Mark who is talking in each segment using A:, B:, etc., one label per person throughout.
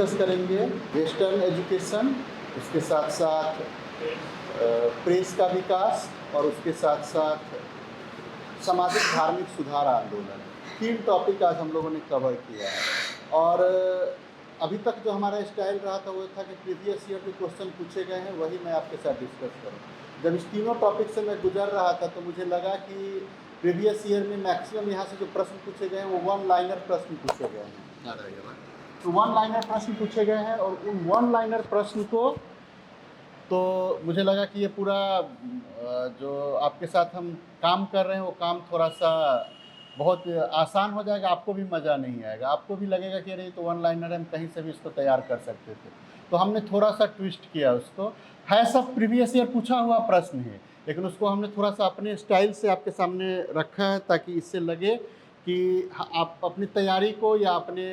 A: Discuss करेंगे western education, उसके साथ साथ प्रेस का विकास और उसके साथ साथ सामाजिक धार्मिक सुधार आंदोलन। 3 टॉपिक आज हम लोगों ने कवर किया है। और अभी तक जो हमारा स्टाइल रहा था वो था कि प्रीवियस ईयर के क्वेश्चन पूछे गए हैं वही मैं आपके साथ डिस्कस करूँ। जब इस तीनों टॉपिक से मैं गुजर रहा था तो मुझे लगा कि प्रीवियस ईयर में मैक्सिमम यहाँ से जो प्रश्न पूछे गए हैं वो वन लाइनर प्रश्न पूछे गए हैं। तो वन लाइनर प्रश्न पूछे गए हैं और उन वन लाइनर प्रश्न को तो मुझे लगा कि ये पूरा जो आपके साथ हम काम कर रहे हैं वो काम थोड़ा सा बहुत आसान हो जाएगा, आपको भी मज़ा नहीं आएगा, आपको भी लगेगा कि अरे तो वन लाइनर हम कहीं से भी इसको तैयार कर सकते थे। तो हमने थोड़ा सा ट्विस्ट किया उसको, है सब प्रीवियस ईयर पूछा हुआ प्रश्न है लेकिन उसको हमने थोड़ा सा अपने स्टाइल से आपके सामने रखा है ताकि इससे लगे कि आप अपनी तैयारी को या अपने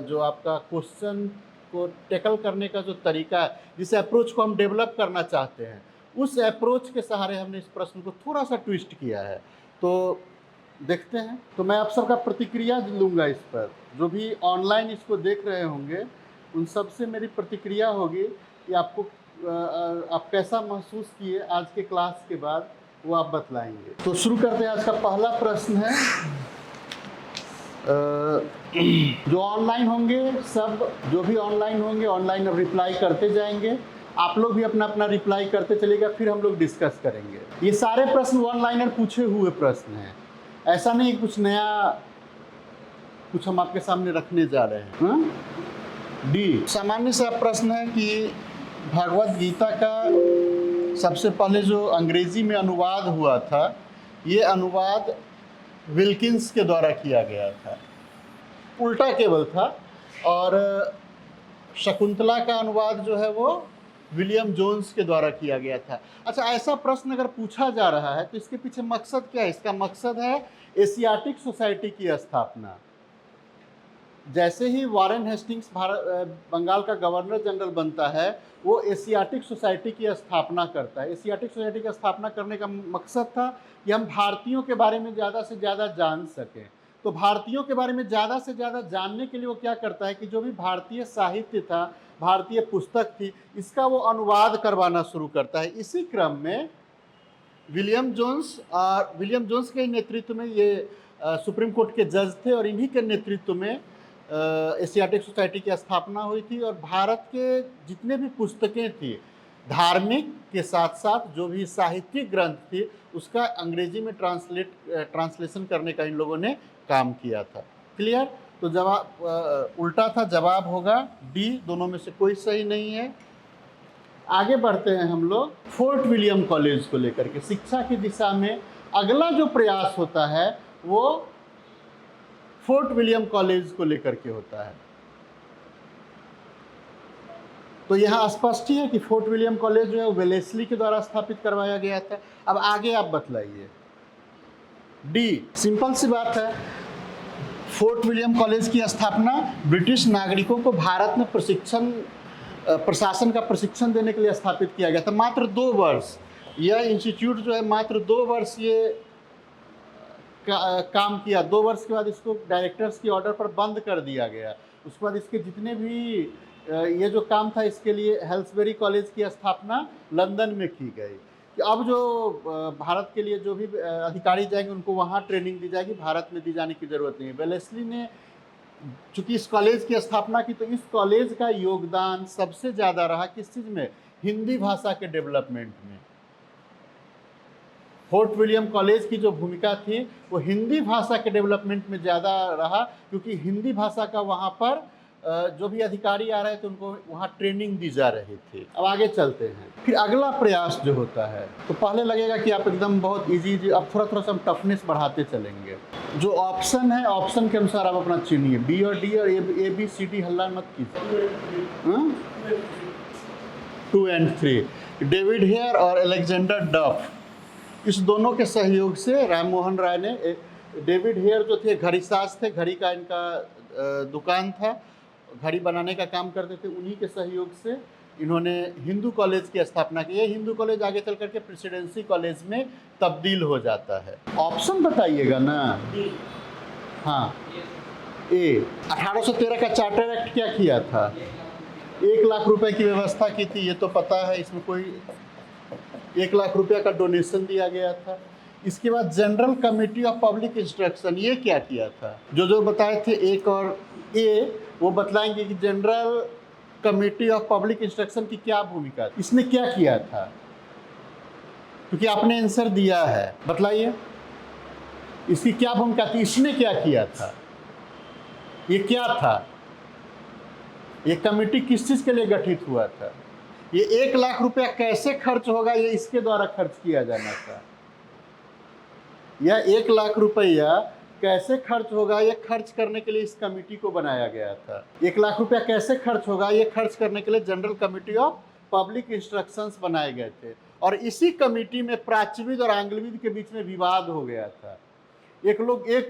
A: जो आपका क्वेश्चन को टैकल करने का जो तरीका है, जिस अप्रोच को हम डेवलप करना चाहते हैं, उस अप्रोच के सहारे हमने इस प्रश्न को थोड़ा सा ट्विस्ट किया है। तो देखते हैं। तो मैं आप सबका प्रतिक्रिया लूँगा इस पर, जो भी ऑनलाइन इसको देख रहे होंगे उन सब से मेरी प्रतिक्रिया होगी कि आपको आप कैसा महसूस किए आज के क्लास के बाद, वो आप बतलाएंगे। तो शुरू करते हैं। आज का पहला प्रश्न है, जो ऑनलाइन होंगे सब, जो भी ऑनलाइन होंगे ऑनलाइन अब रिप्लाई करते जाएंगे, आप लोग भी अपना अपना रिप्लाई करते चलिएगा, फिर हम लोग डिस्कस करेंगे। ये सारे प्रश्न वन लाइनर पूछे हुए प्रश्न हैं, ऐसा नहीं कुछ नया कुछ हम आपके सामने रखने जा रहे हैं। डी सामान्य सा प्रश्न है कि भगवद गीता का सबसे पहले जो अंग्रेजी में अनुवाद हुआ था, ये अनुवाद विल्किंस के द्वारा किया गया था, उल्टा केवल था, और शकुंतला का अनुवाद जो है वो विलियम जोन्स के द्वारा किया गया था। अच्छा, ऐसा प्रश्न अगर पूछा जा रहा है तो इसके पीछे मकसद क्या है? इसका मकसद है एशियाटिक सोसाइटी की स्थापना। जैसे ही वॉरेन हेस्टिंग्स बंगाल का गवर्नर जनरल बनता है, वो एशियाटिक सोसाइटी की स्थापना करता है। एशियाटिक सोसाइटी की स्थापना करने का मकसद था कि हम भारतीयों के बारे में ज़्यादा से ज़्यादा जान सकें। तो भारतीयों के बारे में ज़्यादा से ज़्यादा जानने के लिए वो क्या करता है कि जो भी भारतीय साहित्य था, भारतीय पुस्तक थी, इसका वो अनुवाद करवाना शुरू करता है। इसी क्रम में विलियम जोन्स के नेतृत्व में ये सुप्रीम कोर्ट के जज थे और इन्हीं के नेतृत्व में एशियाटिक सोसाइटी की स्थापना हुई थी। और भारत के जितने भी पुस्तकें थी, धार्मिक के साथ साथ जो भी साहित्यिक ग्रंथ थी, उसका अंग्रेजी में ट्रांसलेशन करने का इन लोगों ने काम किया था। क्लियर? तो जवाब उल्टा था, जवाब होगा डी, दोनों में से कोई सही नहीं है। आगे बढ़ते हैं हम लोग फोर्ट विलियम कॉलेज को लेकर के। शिक्षा की दिशा में अगला जो प्रयास होता है वो फोर्ट विलियम कॉलेज को लेकर के होता है। तो यहाँ स्पष्ट ही है कि फोर्ट विलियम कॉलेज जो है वेलेस्ली के द्वारा स्थापित करवाया गया था। अब आगे आप बतलाइए। डी सिंपल सी बात है, फोर्ट विलियम कॉलेज की स्थापना ब्रिटिश नागरिकों को भारत में प्रशासन का प्रशिक्षण देने के लिए स्थापित किया गया था। मात्र 2 वर्ष यह इंस्टीट्यूट जो है मात्र 2 वर्ष ये काम किया। 2 वर्ष के बाद इसको डायरेक्टर्स की ऑर्डर पर बंद कर दिया गया। उसके बाद इसके जितने भी ये जो काम था, इसके लिए हेल्सबेरी कॉलेज की स्थापना लंदन में की गई कि अब जो भारत के लिए जो भी अधिकारी जाएंगे उनको वहाँ ट्रेनिंग दी जाएगी, भारत में दी जाने की ज़रूरत नहीं है। वेलेस्ली ने चूँकि इस कॉलेज की स्थापना की, तो इस कॉलेज का योगदान सबसे ज़्यादा रहा किस चीज़ में? हिंदी भाषा के डेवलपमेंट में। फोर्ट विलियम कॉलेज की जो भूमिका थी वो हिंदी भाषा के डेवलपमेंट में ज़्यादा रहा, क्योंकि हिंदी भाषा का वहाँ पर जो भी अधिकारी आ रहे थे उनको वहाँ ट्रेनिंग दी जा रही थी। अब आगे चलते हैं। फिर अगला प्रयास जो होता है, तो पहले लगेगा कि आप एकदम बहुत इजी, अब थोड़ा थोड़ा सा हम टफनेस बढ़ाते चलेंगे। जो ऑप्शन है, ऑप्शन के अनुसार आप अपना चुनिए, बी और डी, और ए बी सी डी हल्ला मत कीजिए। 2 और 3 डेविड हेयर और अलेक्जेंडर डफ, इस दोनों के सहयोग से राम मोहन राय ने, डेविड हेयर जो थे घड़ीसाज थे, घड़ी का इनका दुकान था, घड़ी बनाने का काम करते थे, उन्हीं के सहयोग से इन्होंने हिंदू कॉलेज की स्थापना की। ये हिंदू कॉलेज आगे चल करके प्रेसिडेंसी कॉलेज में तब्दील हो जाता है। ऑप्शन बताइएगा ना। हाँ, ए 1813 का चार्टर एक्ट क्या किया था? 1 लाख रुपए की व्यवस्था की थी, ये तो पता है। इसमें कोई 1 लाख रुपए का डोनेशन दिया गया था। इसके बाद general committee of public instruction, ये क्या किया था? जो बताए थे एक और ए, वो बतलाएंगे कि general committee of public instruction की क्या भूमिका थी, इसने क्या किया था? क्योंकि आपने आंसर दिया है, बतलाइए इसकी क्या भूमिका थी, इसने क्या किया था, ये क्या था, ये कमेटी किस चीज के लिए गठित हुआ था, ये 1 लाख रुपया कैसे खर्च होगा, ये इसके द्वारा खर्च किया जाना था। यह 1 लाख रुपया कैसे खर्च होगा, ये खर्च करने के लिए इस कमेटी को बनाया गया था। 1 लाख रुपया कैसे खर्च होगा, ये खर्च करने के लिए general committee of public instructions बनाए गए थे। और इसी कमेटी में प्राच्यविद और आंग्लविद के बीच में विवाद हो गया था। एक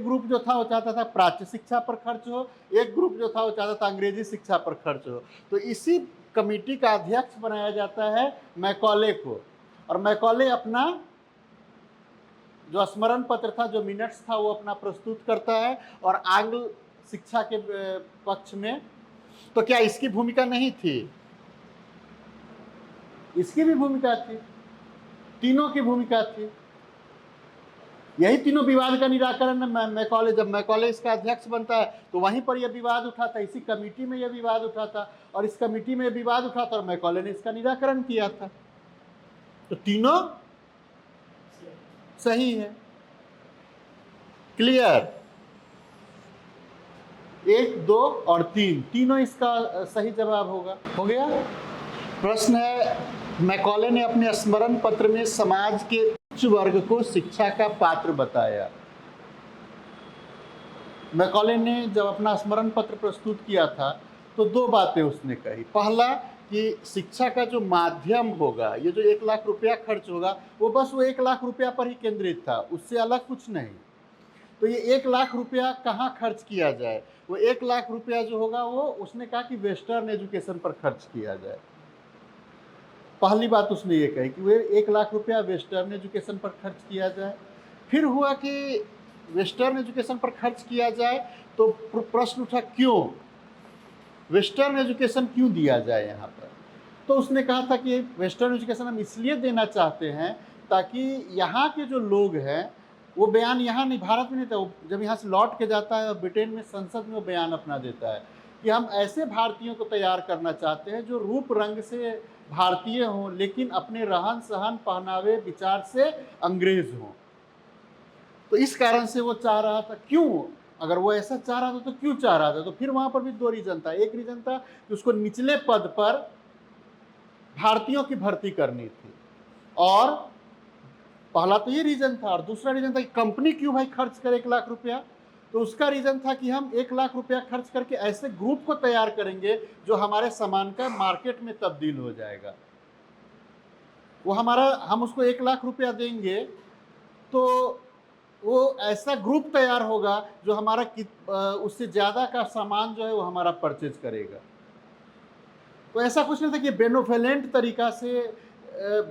A: ग्रुप जो था वो चाहता था प्राच्य शिक्षा पर खर्च हो, एक ग्रुप जो था वो चाहता था अंग्रेजी शिक्षा पर खर्च हो। तो इसी कमेटी का अध्यक्ष बनाया जाता है मैकॉले को, और मैकॉले अपना जो स्मरण पत्र था, जो मिनट्स था, वो अपना प्रस्तुत करता है और आंग्ल शिक्षा के पक्ष में। तो क्या इसकी भूमिका नहीं थी? इसकी भी भूमिका थी, तीनों की भूमिका थी। यही तीनों विवाद का निराकरण मैकॉले, जब मैकॉले इसका अध्यक्ष बनता है तो वहीं पर यह विवाद उठा था, इसी कमेटी में यह विवाद उठा था, और इस कमेटी में विवाद उठा था और मैकॉले ने इसका निराकरण किया था। तो तीनों सही है। क्लियर? 1, 2 और 3 तीनों इसका सही जवाब होगा। हो गया। प्रश्न है, मैकॉले ने अपने स्मरण पत्र में समाज के उच्च वर्ग को शिक्षा का पात्र बताया। मैकॉले ने जब अपना स्मरण पत्र प्रस्तुत किया था तो 2 बातें उसने कही। पहला कि शिक्षा का जो माध्यम होगा, ये जो 1 लाख रुपया खर्च होगा, वो बस वो 1 लाख रुपया पर ही केंद्रित था, उससे अलग कुछ नहीं। तो ये 1 लाख रुपया कहाँ खर्च किया जाए? वो 1 लाख रुपया जो होगा वो उसने कहा कि वेस्टर्न एजुकेशन पर खर्च किया जाए। पहली बात उसने ये कही कि वे 1 लाख रुपया वेस्टर्न एजुकेशन पर खर्च किया जाए। फिर हुआ कि वेस्टर्न एजुकेशन पर खर्च किया जाए, तो प्रश्न उठा क्यों वेस्टर्न एजुकेशन क्यों दिया जाए यहाँ पर? तो उसने कहा था कि वेस्टर्न एजुकेशन हम इसलिए देना चाहते हैं ताकि यहाँ के जो लोग हैं, वो बयान यहाँ नहीं, भारत में नहीं था, वो जब यहाँ से लौट के जाता है और ब्रिटेन में संसद में वो बयान अपना देता है कि हम ऐसे भारतीयों को तैयार करना चाहते हैं जो रूप रंग से भारतीय हों, लेकिन अपने रहन सहन पहनावे विचार से अंग्रेज हों। तो इस कारण से वो चाह रहा था। क्यों? अगर वो ऐसा चाह रहा था तो क्यों चाह रहा था? तो फिर वहां पर भी 2 रीजन था। एक रीजन था कि उसको निचले पद पर भारतीयों की भर्ती करनी थी, और पहला तो ये रीजन था, और दूसरा रीजन था कि कंपनी क्यों भाई खर्च करे 1 लाख रुपया? तो उसका रीजन था कि हम 1 लाख रुपया खर्च करके ऐसे ग्रुप को तैयार करेंगे जो हमारे सामान का मार्केट में तब्दील हो जाएगा। वो हम उसको 1 लाख रुपया देंगे तो वो ऐसा ग्रुप तैयार होगा जो हमारा उससे ज़्यादा का सामान जो है वो हमारा परचेज करेगा। तो ऐसा कुछ नहीं था कि बेनोफेलेंट तरीका से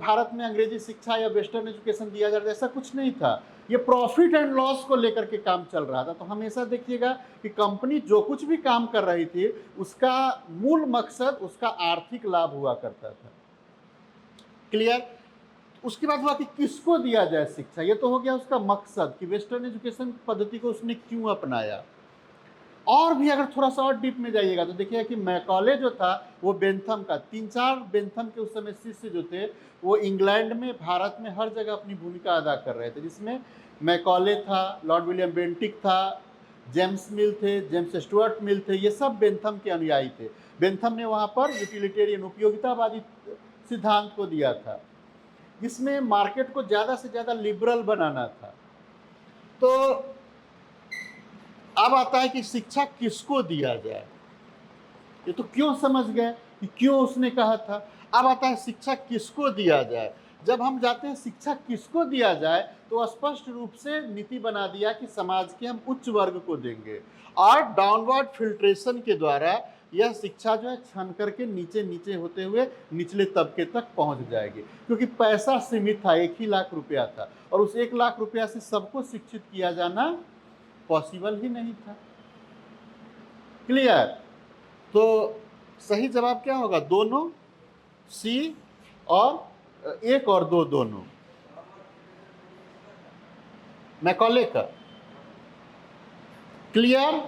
A: भारत में अंग्रेजी शिक्षा या वेस्टर्न एजुकेशन दिया जा रहा था, ऐसा कुछ नहीं था। ये प्रॉफिट एंड लॉस को लेकर के काम चल रहा था। तो हमेशा देखिएगा कि कंपनी जो कुछ भी काम कर रही थी उसका मूल मकसद उसका आर्थिक लाभ हुआ करता था। क्लियर? उसके बाद हुआ कि किसको दिया जाए शिक्षा, ये तो हो गया उसका मकसद कि वेस्टर्न एजुकेशन पद्धति को उसने क्यों अपनाया। और भी अगर थोड़ा सा और डीप में जाइएगा तो देखिएगा कि मैकॉले जो था वो बेंथम का 3-4 बेंथम के उस समय शिष्य जो थे वो इंग्लैंड में, भारत में हर जगह अपनी भूमिका अदा कर रहे थे, जिसमें मैकॉले था, लॉर्ड विलियम बेंटिक था, जेम्स मिल थे, जेम्स स्टुअर्ट मिल थे, ये सब बेंथम के अनुयायी थे। बेंथम ने वहाँ पर यूटिलिटेरियन उपयोगितावादी सिद्धांत को दिया था, जिसमें मार्केट को ज़्यादा से ज़्यादा लिबरल बनाना था। तो अब आता है कि शिक्षा किसको दिया जाए। ये तो क्यों समझ गए कि क्यों उसने कहा था। अब आता है शिक्षा किसको दिया जाए। जब हम जाते हैं शिक्षा किसको दिया जाए तो स्पष्ट रूप से नीति बना दिया कि समाज के हम उच्च वर्ग को देंगे, और डाउनवर्ड फिल्ट्रेशन के द्वारा यह शिक्षा जो है छन करके नीचे नीचे होते हुए निचले तबके तक पहुंच जाएगी, क्योंकि पैसा सीमित था, 1 ही लाख रुपया था, और उस 1 लाख रुपया से सबको शिक्षित किया जाना पॉसिबल ही नहीं था। क्लियर? तो सही जवाब क्या होगा? दोनों, सी, और एक और दो, दोनों, मैकॉले का। क्लियर?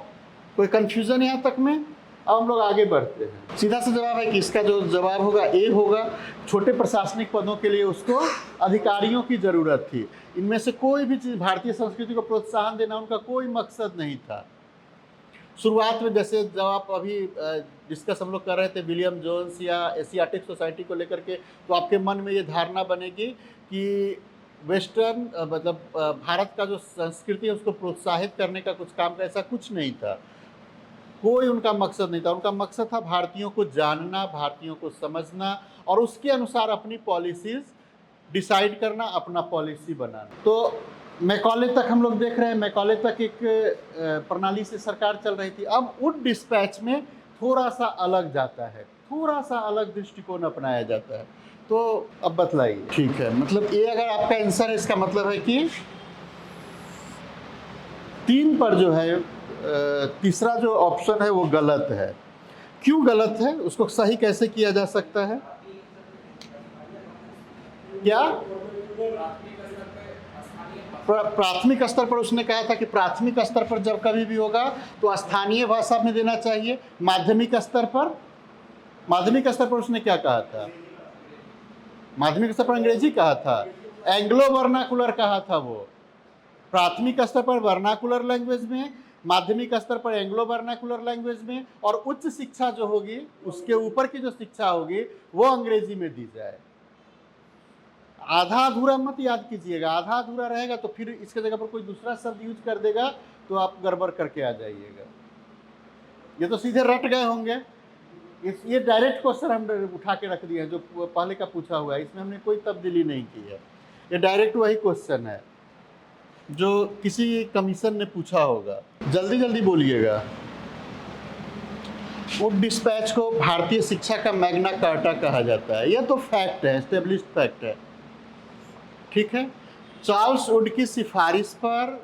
A: कोई कंफ्यूजन यहां तक में? अब हम लोग आगे बढ़ते हैं। सीधा सा जवाब है कि इसका जो जवाब होगा ए होगा। छोटे प्रशासनिक पदों के लिए उसको अधिकारियों की जरूरत थी। इनमें से कोई भी चीज भारतीय संस्कृति को प्रोत्साहन देना उनका कोई मकसद नहीं था। शुरुआत में जैसे जब आप अभी डिस्कस हम लोग कर रहे थे विलियम जोन्स या एशियाटिक सोसाइटी को लेकर के, तो आपके मन में ये धारणा बनेगी कि वेस्टर्न मतलब भारत का जो संस्कृति है उसको प्रोत्साहित करने का कुछ काम का, ऐसा कुछ नहीं था। कोई उनका मकसद नहीं था। उनका मकसद था भारतीयों को जानना, भारतीयों को समझना और उसके अनुसार अपनी पॉलिसीज डिसाइड करना, अपना पॉलिसी बनाना। तो मैकॉले तक हम लोग देख रहे हैं, मैकॉले तक एक प्रणाली से सरकार चल रही थी। अब वुड डिस्पैच में थोड़ा सा अलग जाता है, थोड़ा सा अलग दृष्टिकोण अपनाया जाता है। तो अब बतलाइए। ठीक है, मतलब ये अगर आपका आंसर है, इसका मतलब है कि 3 पर जो है तीसरा जो ऑप्शन है वो गलत है। क्यों गलत है? उसको सही कैसे किया जा सकता है? क्या प्राथमिक स्तर पर उसने कहा था कि प्राथमिक स्तर पर जब कभी भी होगा तो स्थानीय भाषा में देना चाहिए। माध्यमिक स्तर पर, माध्यमिक स्तर पर उसने क्या कहा था? माध्यमिक स्तर पर अंग्रेजी कहा था, एंग्लो वर्नाकुलर कहा था वो। प्राथमिक स्तर पर वर्नाकुलर लैंग्वेज में, माध्यमिक स्तर पर एंग्लो वर्नाकुलर लैंग्वेज में, और उच्च शिक्षा जो होगी उसके ऊपर की जो शिक्षा होगी वो अंग्रेजी में दी जाए। आधा अधूरा मत याद कीजिएगा। आधा अधूरा रहेगा तो फिर इसके जगह पर कोई दूसरा शब्द यूज कर देगा तो आप गड़बड़ करके आ जाइएगा। ये तो सीधे रट गए होंगे। ये डायरेक्ट क्वेश्चन हम उठा के रख दिए हैं जो पहले का पूछा हुआ है, इसमें हमने कोई तब्दीली नहीं की है। ये डायरेक्ट वही क्वेश्चन है जो किसी कमीशन ने पूछा होगा। जल्दी जल्दी बोलिएगा। वुड डिस्पैच को भारतीय शिक्षा का मैग्ना कार्टा कहा जाता है। यह तो फैक्ट है, एस्टेब्लिश्ड फैक्ट है। ठीक है। चार्ल्स वुड की सिफारिश पर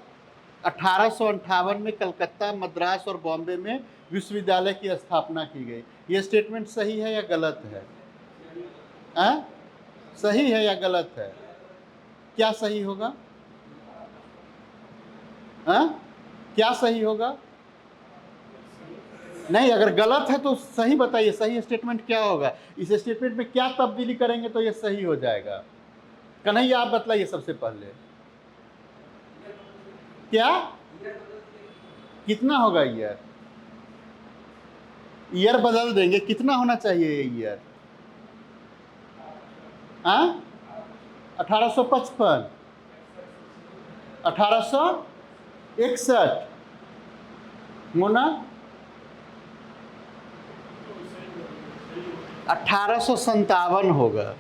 A: 1858 में कलकत्ता, मद्रास और बॉम्बे में विश्वविद्यालय की स्थापना की गई। यह स्टेटमेंट सही है या गलत है? सही है या गलत है? क्या सही होगा? क्या सही होगा? नहीं, अगर गलत है तो सही बताइए। सही स्टेटमेंट क्या होगा? इस स्टेटमेंट में क्या तब्दीली करेंगे तो ये सही हो जाएगा? कन्हैया आप बतलाइए सबसे पहले। क्या कितना होगा ईयर? ईयर बदल देंगे। कितना होना चाहिए ये ईयर? 1855, 1861, मोना 1857 होगा।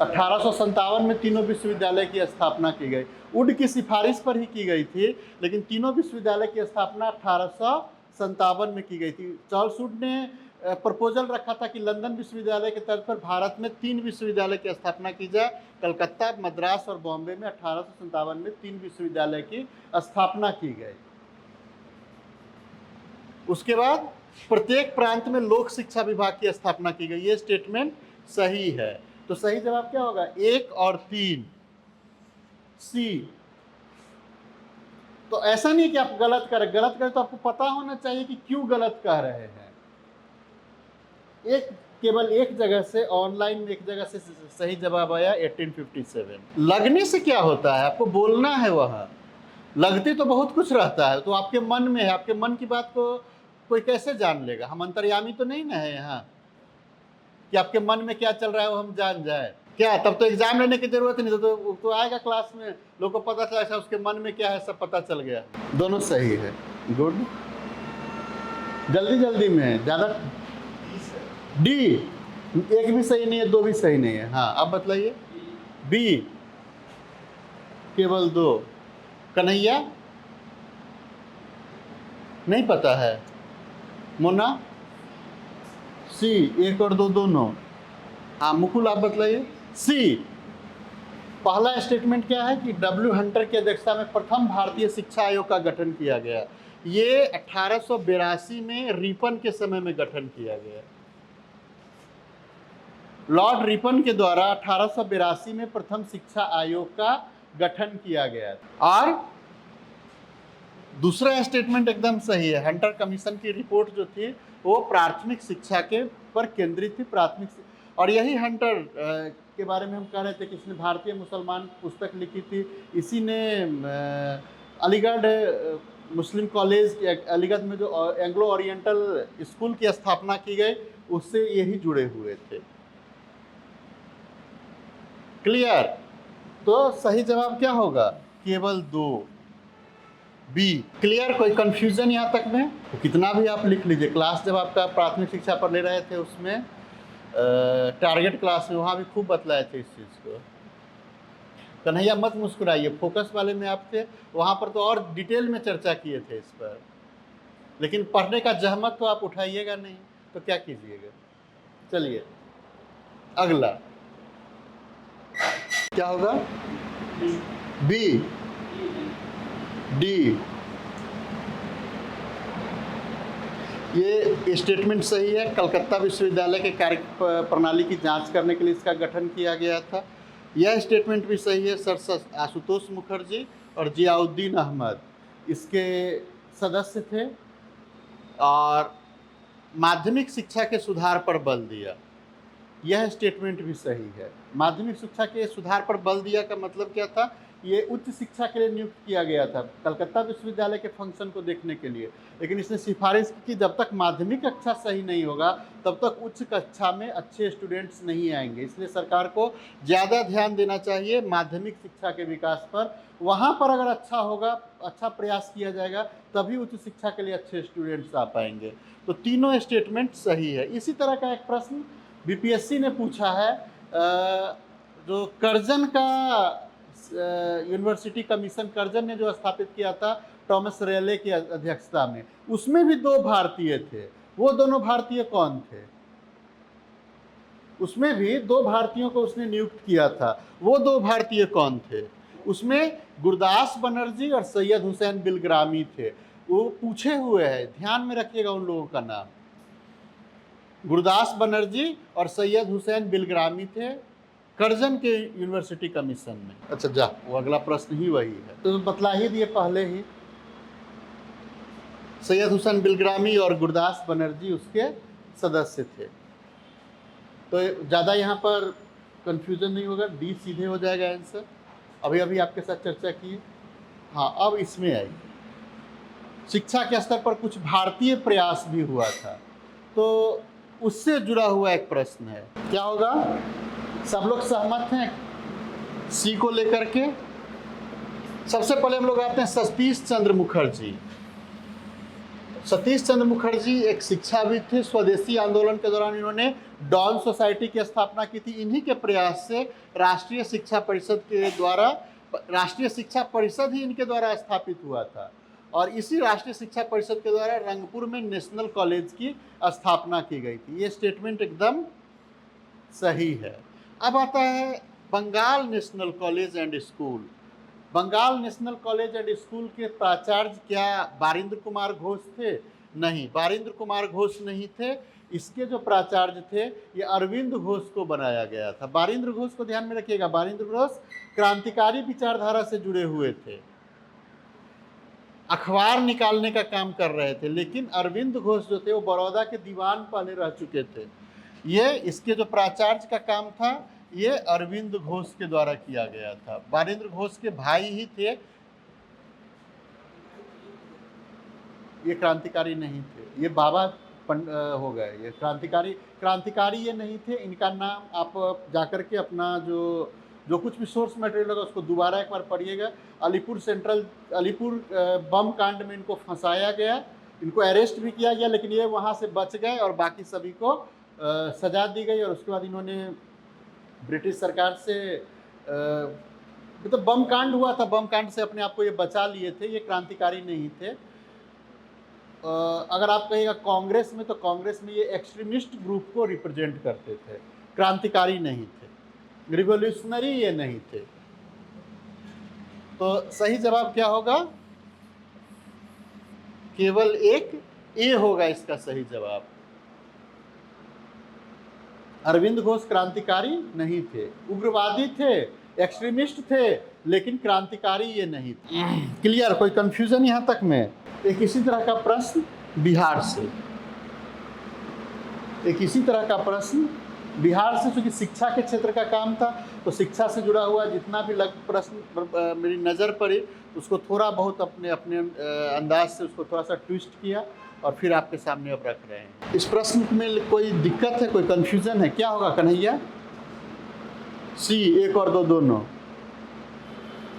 A: 1857 में तीनों विश्वविद्यालय की स्थापना की गई। वुड की सिफारिश पर ही की गई थी, लेकिन तीनों विश्वविद्यालय की स्थापना 1857 में की गई थी। चार्ल्स वुड ने प्रपोजल रखा था कि लंदन विश्वविद्यालय के तर्ज पर भारत में 3 विश्वविद्यालय की स्थापना की जाए। कलकत्ता, मद्रास और बॉम्बे में 1857 में 3 विश्वविद्यालय की स्थापना की गई। उसके बाद प्रत्येक प्रांत में लोक शिक्षा विभाग की स्थापना की गई। ये स्टेटमेंट सही है। तो सही जवाब क्या होगा? 1 और 3, सी। तो ऐसा नहीं कि आप गलत करें। गलत करें तो आपको पता होना चाहिए कि क्यों गलत कह रहे हैं। केवल एक जगह से, ऑनलाइन में एक जगह से सही जवाब आया 1857। लगने से क्या होता है? आपको बोलना है। वहां लगते तो बहुत कुछ रहता है, तो आपके मन में है। आपके मन की बात को कोई कैसे जान लेगा? हम अंतर्यामी तो नहीं ना है यहाँ कि आपके मन में क्या चल रहा है वो हम जान जाए। क्या तब तो एग्जाम लेने की जरूरत नहीं। तो आएगा क्लास में, लोग को पता चला उसके मन में क्या है, सब पता चल गया। दोनों सही है। गुड। जल्दी जल्दी में ज़्यादा। डी एक भी सही नहीं है, 2 भी सही नहीं है। हाँ, आप बतलाइए। बी केवल 2। कन्हैया नहीं पता है। मोना सी, 1 और 2 दोनों। हाँ, मुकुल आप बतलाइए। सी। पहला स्टेटमेंट क्या है कि डब्ल्यू हंटर की अध्यक्षता में प्रथम भारतीय शिक्षा आयोग का गठन किया गया। ये 1882 में रिपन के समय में गठन किया गया। लॉर्ड रिपन के द्वारा 1882 में प्रथम शिक्षा आयोग का गठन किया गया। और दूसरा स्टेटमेंट एकदम सही है। हंटर कमीशन की रिपोर्ट जो थी वो प्राथमिक शिक्षा के पर केंद्रित थी। और यही हंटर के बारे में हम कह रहे थे कि इसने भारतीय मुसलमान पुस्तक लिखी थी। इसी ने अलीगढ़ मुस्लिम कॉलेज, अलीगढ़ में जो एंग्लो ओरिएंटल स्कूल की स्थापना की गई, उससे यही जुड़े हुए थे। क्लियर? तो सही जवाब क्या होगा? केवल 2, बी। क्लियर? कोई कंफ्यूजन यहाँ तक में? तो कितना भी आप लिख लीजिए। क्लास जब आपका प्राथमिक शिक्षा पर ले रहे थे उसमें टारगेट क्लास में, वहाँ भी खूब बतलाए थे इस चीज़ को। कन्हैया मत मुस्कुराइए, फोकस वाले में आप थे, वहाँ पर तो और डिटेल में चर्चा किए थे इस पर। लेकिन पढ़ने का जहमत तो आप उठाइएगा नहीं, तो क्या कीजिएगा। चलिए अगला क्या होगा? B, D. ये स्टेटमेंट सही है। कलकत्ता विश्वविद्यालय के कार्य प्रणाली की जांच करने के लिए इसका गठन किया गया था। यह स्टेटमेंट भी सही है। सर आशुतोष मुखर्जी और जियाउद्दीन अहमद इसके सदस्य थे। और माध्यमिक शिक्षा के सुधार पर बल दिया, यह स्टेटमेंट भी सही है। माध्यमिक शिक्षा के सुधार पर बल दिया का मतलब क्या था? ये उच्च शिक्षा के लिए नियुक्त किया गया था, कलकत्ता विश्वविद्यालय के फंक्शन को देखने के लिए। लेकिन इसने सिफारिश की कि जब तक माध्यमिक कक्षा सही नहीं होगा तब तक उच्च कक्षा में अच्छे स्टूडेंट्स नहीं आएंगे। इसलिए सरकार को ज़्यादा ध्यान देना चाहिए माध्यमिक शिक्षा के विकास पर। वहाँ पर अगर अच्छा होगा, अच्छा प्रयास किया जाएगा, तभी उच्च शिक्षा के लिए अच्छे स्टूडेंट्स आ पाएंगे। तो तीनों स्टेटमेंट सही है। इसी तरह का एक प्रश्न बीपीएससी ने पूछा है, जो कर्जन का यूनिवर्सिटी कमीशन कर्जन ने जो स्थापित किया था टॉमस रेले की अध्यक्षता में, उसमें भी 2 भारतीय थे। वो दोनों भारतीय कौन थे? उसमें भी 2 भारतीयों को उसने नियुक्त किया था। वो 2 भारतीय कौन थे? उसमें गुरदास बनर्जी और सैयद हुसैन बिलग्रामी थे। वो पूछे हुए हैं, ध्यान में रखिएगा उन लोगों का नाम। गुरदास बनर्जी और सैयद हुसैन बिलग्रामी थे कर्जन के यूनिवर्सिटी कमीशन में। अच्छा जा, वो अगला प्रश्न ही वही है, तो बतला ही दिए पहले ही। सैयद हुसैन बिलग्रामी और गुरदास बनर्जी उसके सदस्य थे। तो ज़्यादा यहाँ पर कंफ्यूजन नहीं होगा, डी सीधे हो जाएगा आंसर। अभी अभी आपके साथ चर्चा की। हाँ, अब इसमें आई शिक्षा के स्तर पर कुछ भारतीय प्रयास भी हुआ था, तो उससे जुड़ा हुआ एक प्रश्न है। क्या होगा? सब लोग सहमत हैं सी को लेकर के? सबसे पहले हम लोग आते हैं सतीश चंद्र मुखर्जी। सतीश चंद्र मुखर्जी एक शिक्षाविद थे। स्वदेशी आंदोलन के दौरान इन्होंने डॉन सोसाइटी की स्थापना की थी। इन्हीं के प्रयास से राष्ट्रीय शिक्षा परिषद के द्वारा, राष्ट्रीय शिक्षा परिषद ही इनके द्वारा स्थापित हुआ था। और इसी राष्ट्रीय शिक्षा परिषद के द्वारा रंगपुर में नेशनल कॉलेज की स्थापना की गई थी। ये स्टेटमेंट एकदम सही है। अब आता है Bengal National College and School. Bengal National College and School के प्राचार्य क्या बारिंद्र कुमार घोष थे? नहीं, बारिंद्र कुमार घोष नहीं थे। इसके जो प्राचार्य थे ये अरविंद घोष को बनाया गया था। बारिंद्र घोष को ध्यान में रखिएगा, बारिंद्र घोष क्रांतिकारी विचारधारा से जुड़े हुए थे, अखबार निकालने का काम कर रहे थे। लेकिन अरविंद घोष जो थे वो बड़ौदा के दीवान पहले रह चुके थे। ये इसके जो प्राचार्य का काम था ये अरविंद घोष के द्वारा किया गया था। बारिंद्र घोष के भाई ही थे, ये क्रांतिकारी नहीं थे। ये बाबा हो गए, ये क्रांतिकारी ये नहीं थे। इनका नाम आप जाकर के अपना जो कुछ भी सोर्स मटेरियल होगा उसको दोबारा एक बार पढ़िएगा। अलीपुर बम कांड में इनको फंसाया गया, इनको अरेस्ट भी किया गया, लेकिन ये वहाँ से बच गए और बाकी सभी को सजा दी गई। और उसके बाद इन्होंने ब्रिटिश सरकार से मतलब बम कांड हुआ था, बम कांड से अपने आप को ये बचा लिए थे। ये क्रांतिकारी नहीं थे। अगर आप कहिएगा कांग्रेस में, तो कांग्रेस में ये एक्सट्रीमिस्ट ग्रुप को रिप्रेजेंट करते थे, क्रांतिकारी नहीं थे, रिवोल्यूशनरी ये नहीं थे। तो सही जवाब क्या होगा? केवल एक ए होगा इसका सही जवाब। अरविंद घोष क्रांतिकारी नहीं थे, उग्रवादी थे, एक्सट्रीमिस्ट थे, लेकिन क्रांतिकारी ये नहीं थे। क्लियर? कोई कंफ्यूजन यहाँ तक में? एक इसी तरह का प्रश्न बिहार से, एक इसी तरह का प्रश्न बिहार से, चूँकि शिक्षा के क्षेत्र का काम था तो शिक्षा से जुड़ा हुआ जितना भी प्रश्न मेरी नज़र पड़ी उसको थोड़ा बहुत अपने अपने अंदाज से उसको थोड़ा सा ट्विस्ट किया और फिर आपके सामने अब रख रहे हैं। इस प्रश्न में कोई दिक्कत है, कोई कंफ्यूजन है? क्या होगा कन्हैया? सी, एक और दो दोनों।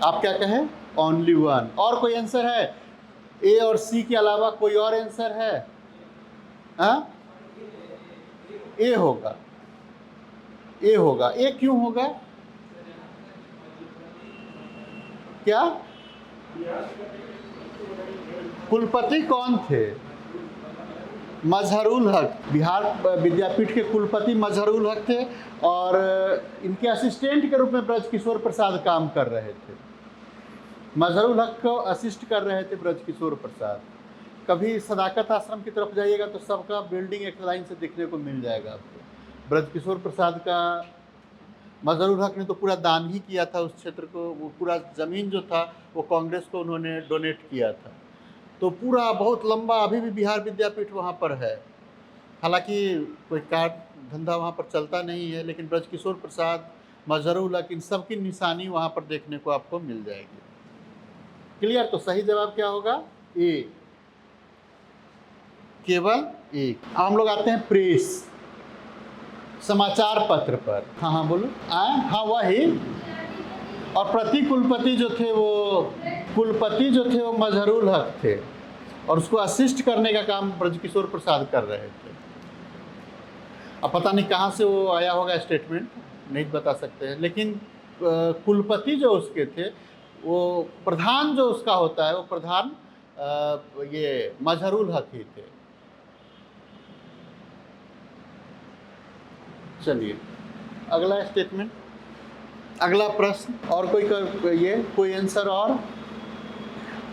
A: आप क्या कहें? Only one. और कोई आंसर है? ए और सी के अलावा कोई और आंसर है? हाँ, ए होगा, ए होगा। ए क्यों होगा? क्या? कुलपति कौन थे? मजहरुल हक। बिहार विद्यापीठ के कुलपति मजहरुल हक थे और इनके असिस्टेंट के रूप में ब्रजकिशोर प्रसाद काम कर रहे थे। मजहरुल हक को असिस्ट कर रहे थे ब्रजकिशोर प्रसाद। कभी सदाकत आश्रम की तरफ जाइएगा तो सबका बिल्डिंग एक लाइन से दिखने को मिल जाएगा आपको। ब्रजकिशोर प्रसाद का, मजहरुल हक ने तो पूरा दान ही किया था उस क्षेत्र को, वो पूरा ज़मीन जो था वो कांग्रेस को उन्होंने डोनेट किया था। तो पूरा बहुत लंबा अभी भी बिहार विद्यापीठ वहाँ पर है। हालांकि कोई कार धंधा वहाँ पर चलता नहीं है, लेकिन ब्रजकिशोर प्रसाद, मजहरुल हक, इन सब की निशानी वहाँ पर देखने को आपको मिल जाएगी। क्लियर? तो सही जवाब क्या होगा? ए, केवल एक। हम लोग आते हैं प्रेस, समाचार पत्र पर। हाँ हाँ बोलो। हाँ वही। और प्रति कुलपति जो थे वो मजहरुल हक थे और उसको असिस्ट करने का काम ब्रजकिशोर प्रसाद कर रहे थे। अब पता नहीं कहाँ से वो आया होगा स्टेटमेंट, नहीं बता सकते हैं, लेकिन कुलपति जो उसके थे, वो प्रधान जो उसका होता है वो प्रधान ये मजहरुल हक ही थे। चलिए अगला स्टेटमेंट, अगला प्रश्न। और कोई आंसर? और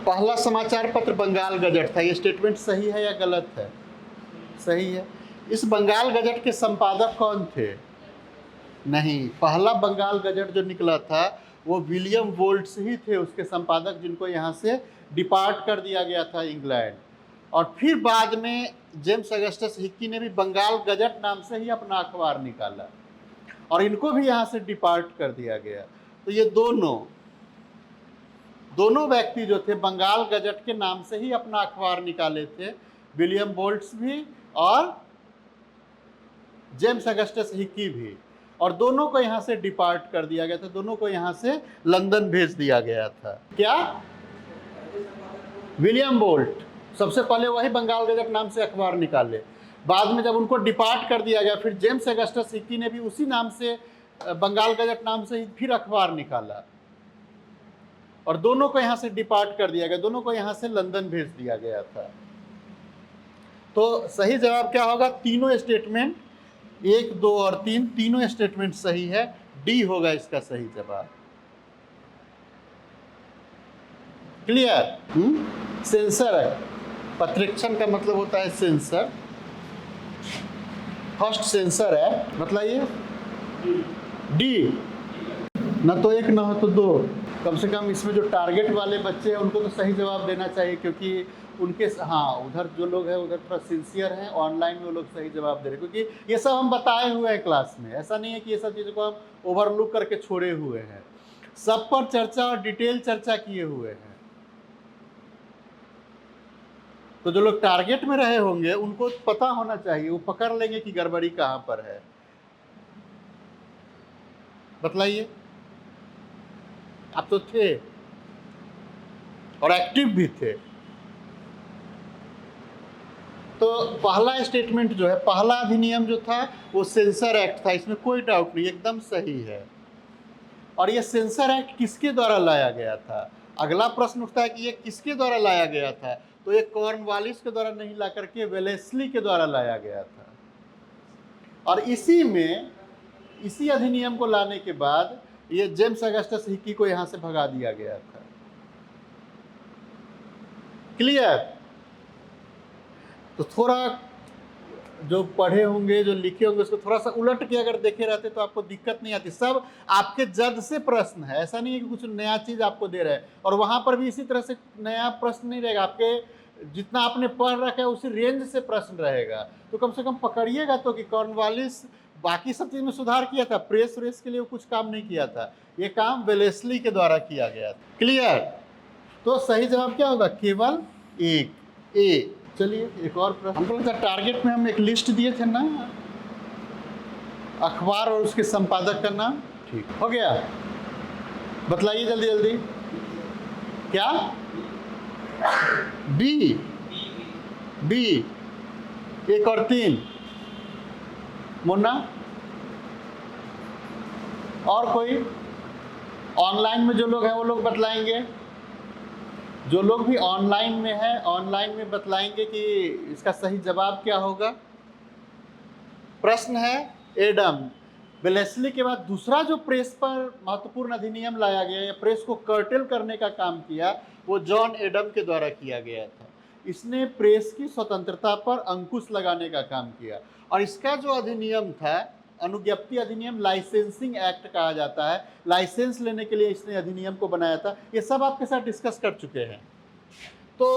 A: पहला समाचार पत्र बंगाल गजट था। ये स्टेटमेंट सही है या गलत है? सही है। इस बंगाल गजट के संपादक कौन थे? नहीं, पहला बंगाल गजट जो निकला था वो विलियम वोल्ट्स ही थे उसके संपादक, जिनको यहाँ से डिपार्ट कर दिया गया था इंग्लैंड। और फिर बाद में जेम्स अगस्टस हिक्की ने भी बंगाल गजट नाम से ही अपना अखबार निकाला और इनको भी यहाँ से डिपार्ट कर दिया गया। तो ये दोनों व्यक्ति जो थे बंगाल गजट के नाम से ही अपना अखबार निकाले थे, विलियम वोल्ट्स भी और जेम्स अगस्टस हिक्की भी। और दोनों को यहाँ से डिपार्ट कर दिया गया था, दोनों को यहाँ से लंदन भेज दिया गया था। क्या? विलियम वोल्ट सबसे पहले वही बंगाल गजट नाम से अखबार निकाले, बाद में जब उनको डिपार्ट कर दिया गया फिर जेम्स अगस्टस हिक्की ने भी उसी नाम से बंगाल गजट नाम से ही फिर अखबार निकाला और दोनों को यहाँ से डिपार्ट कर दिया गया, दोनों को यहाँ से लंदन भेज दिया गया था। तो सही जवाब क्या होगा? तीनों स्टेटमेंट, 1, 2 और 3, तीनों स्टेटमेंट सही है। डी होगा इसका सही जवाब। क्लियर? सेंसर है, पत्रीक्षण का मतलब होता है सेंसर। फर्स्ट सेंसर है, मतलब ये डी, न तो 1 न हो तो 2। कम से कम इसमें जो टारगेट वाले बच्चे हैं उनको तो सही जवाब देना चाहिए, क्योंकि उनके उधर जो लोग हैं उधर थोड़ा सिंसियर हैं, ऑनलाइन में वो लोग सही जवाब दे रहे हैं, क्योंकि ये सब हम बताए हुए हैं क्लास में। ऐसा नहीं है कि ये सब चीज़ों को हम ओवरलुक करके छोड़े हुए हैं, सब पर चर्चा और डिटेल चर्चा किए हुए हैं। तो जो लोग टारगेट में रहे होंगे उनको पता होना चाहिए, वो पकड़ लेंगे कि गड़बड़ी कहाँ पर है। बतलाइए, आप तो थे और एक्टिव भी थे। तो पहला स्टेटमेंट जो है, पहला अधिनियम जो था वो सेंसर एक्ट था, इसमें कोई डाउट नहीं, एकदम सही है। और ये सेंसर एक्ट किसके द्वारा लाया गया था? अगला प्रश्न उठता है कि ये किसके द्वारा लाया गया था? तो ये कॉर्नवालिस के द्वारा नहीं ला करके वेलेस्ली के द्वारा लाया गया था। और इसी अधिनियम को लाने के बाद ये जेम्स अगस्टस हिक्की को यहाँ से भगा दिया गया था। क्लियर? तो थोड़ा जो पढ़े होंगे, जो लिखे होंगे, उसको थोड़ा सा उलट के अगर देखे रहते तो आपको दिक्कत नहीं आती। सब आपके जद से प्रश्न है, ऐसा नहीं है कि कुछ नया चीज आपको दे रहे हैं। और वहां पर भी इसी तरह से नया प्रश्न नहीं रहेगा, आपके जितना आपने पढ़ रखा है उसी रेंज से प्रश्न रहेगा। तो कम से कम पकड़िएगा तो कि कॉर्नवालिस बाकी सब चीज में सुधार किया था, प्रेस व्रेस के लिए वो कुछ काम नहीं किया था, ये काम वेलेस्ली के द्वारा किया गया था। क्लियर? तो सही जवाब क्या होगा? केवल एक, ए। चलिए एक और प्रश्न। हमको लगता है टारगेट में हम एक लिस्ट दिए थे ना, अखबार और उसके संपादक का नाम। ठीक हो गया, बतलाइए जल्दी जल्दी। क्या? बी, बी, एक और तीन। मुन्ना और कोई? ऑनलाइन में जो लोग हैं वो लोग बतलाएंगे, जो लोग भी ऑनलाइन में है ऑनलाइन में बतलाएंगे कि इसका सही जवाब क्या होगा। प्रश्न है, एडम वेलेस्ली के बाद दूसरा जो प्रेस पर महत्वपूर्ण अधिनियम लाया गया या प्रेस को कर्टेल करने का काम किया, वो जॉन एडम के द्वारा किया गया था। इसने प्रेस की स्वतंत्रता पर अंकुश लगाने का काम किया। और इसका जो अधिनियम था, अनुज्ञप्ति अधिनियम, लाइसेंसिंग एक्ट कहा जाता है, लाइसेंस लेने के लिए इसने अधिनियम को बनाया था। ये सब आपके साथ डिस्कस कर चुके हैं। तो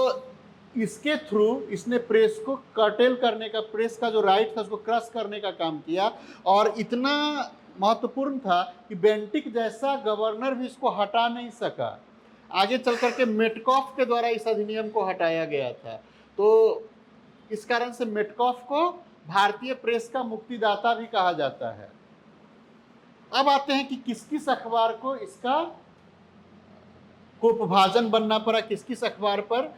A: इसके थ्रू इसने प्रेस को कर्टेल करने का, प्रेस का जो राइट था उसको क्रश करने का काम किया। और इतना महत्वपूर्ण था कि बेंटिक जैसा गवर्नर भी इसको हटा नहीं सका। आगे चल करके मेटकॉफ के द्वारा इस अधिनियम को हटाया गया था। तो इस कारण से मेटकॉफ को भारतीय प्रेस का मुक्तिदाता भी कहा जाता है। अब आते हैं कि किस किस अखबार को इसका कोपभाजन बनना पड़ा, किस किस अखबार पर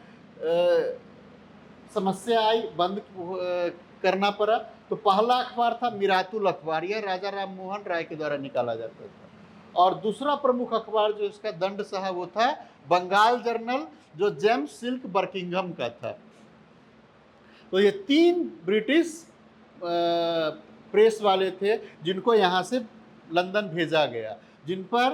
A: समस्या आई, बंद करना पड़ा। तो पहला अखबार था मिरातुल अखबार, यह राजा राम मोहन राय के द्वारा निकाला जाता था। और दूसरा प्रमुख अखबार जो इसका दंड सहा वो था बंगाल जर्नल, जो जेम्स सिल्क बर्किंघम का था। तो ये तीन ब्रिटिश प्रेस वाले थे जिनको यहाँ से लंदन भेजा गया, जिन पर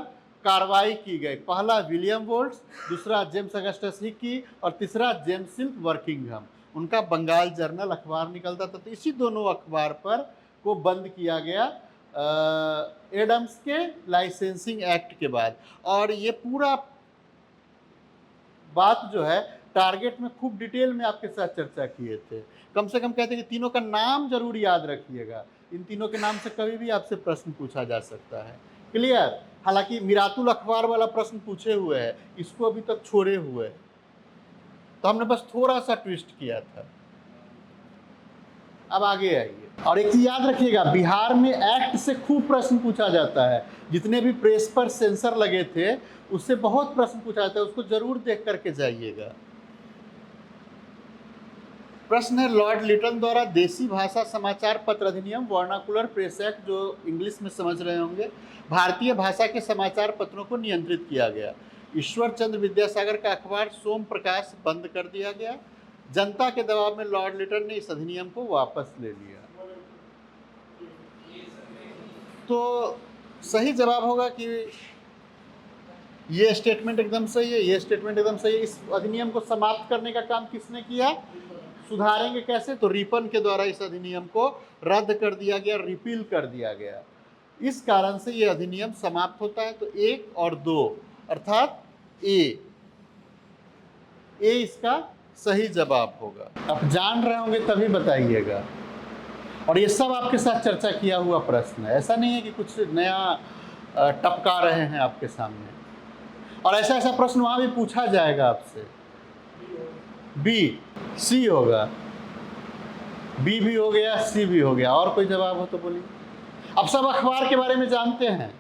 A: कार्रवाई की गई। पहला विलियम वोल्ट्स, दूसरा जेम्स अगस्टस हिकी और तीसरा जेम्स सिल्क बर्किंघम। उनका बंगाल जर्नल अखबार निकलता था। तो इसी दोनों अखबार पर को बंद किया गया एडम्स के लाइसेंसिंग एक्ट के बाद। और ये पूरा बात जो है टारगेट में खूब डिटेल में आपके साथ चर्चा किए थे। कम से कम कहते हैं कि तीनों का नाम जरूर याद रखिएगा, इन तीनों के नाम से कभी भी आपसे प्रश्न पूछा जा सकता है। क्लियर? हालांकि मिरातुल अखबार वाला प्रश्न पूछे हुए है, इसको अभी तक छोड़े हुए है, तो हमने बस थोड़ा सा ट्विस्ट किया था। अब आगे आइए। और एक चीज याद रखिएगा, बिहार में एक्ट से खूब प्रश्न पूछा जाता है। जितने भी प्रेस पर सेंसर लगे थे उससे बहुत प्रश्न पूछा जाता है, उसको जरूर देख करके जाइएगा। प्रश्न है, लॉर्ड लिटन द्वारा देसी भाषा समाचार पत्र अधिनियम, वर्नाकुलर प्रेस एक्ट, जो इंग्लिश में समझ रहे होंगे, भारतीय भाषा के समाचार पत्रों को नियंत्रित किया गया। ईश्वर चंद्र विद्यासागर का अखबार सोम प्रकाश बंद कर दिया गया। जनता के दबाव में लॉर्ड लिटन ने इस अधिनियम को वापस ले लिया। तो सही जवाब होगा कि ये स्टेटमेंट एकदम सही है, ये स्टेटमेंट एकदम सही है। इस अधिनियम को समाप्त करने का काम किसने किया? सुधारेंगे कैसे? तो रिपन के द्वारा इस अधिनियम को रद्द कर दिया गया, रिपील कर दिया गया। इस कारण से ये अधिनियम समाप्त होता है। तो 1 और 2 अर्थात ए इसका सही जवाब होगा। आप जान रहे होंगे तभी बताइएगा। और ये सब आपके साथ चर्चा किया हुआ प्रश्न है, ऐसा नहीं है कि कुछ नया टपका रहे हैं आपके सामने। और ऐसा ऐसा प्रश्न वहां भी पूछा जाएगा आपसे। बी, सी होगा, बी भी हो गया, सी भी हो गया। और कोई जवाब हो तो बोलिए। अब सब अखबार के बारे में जानते हैं।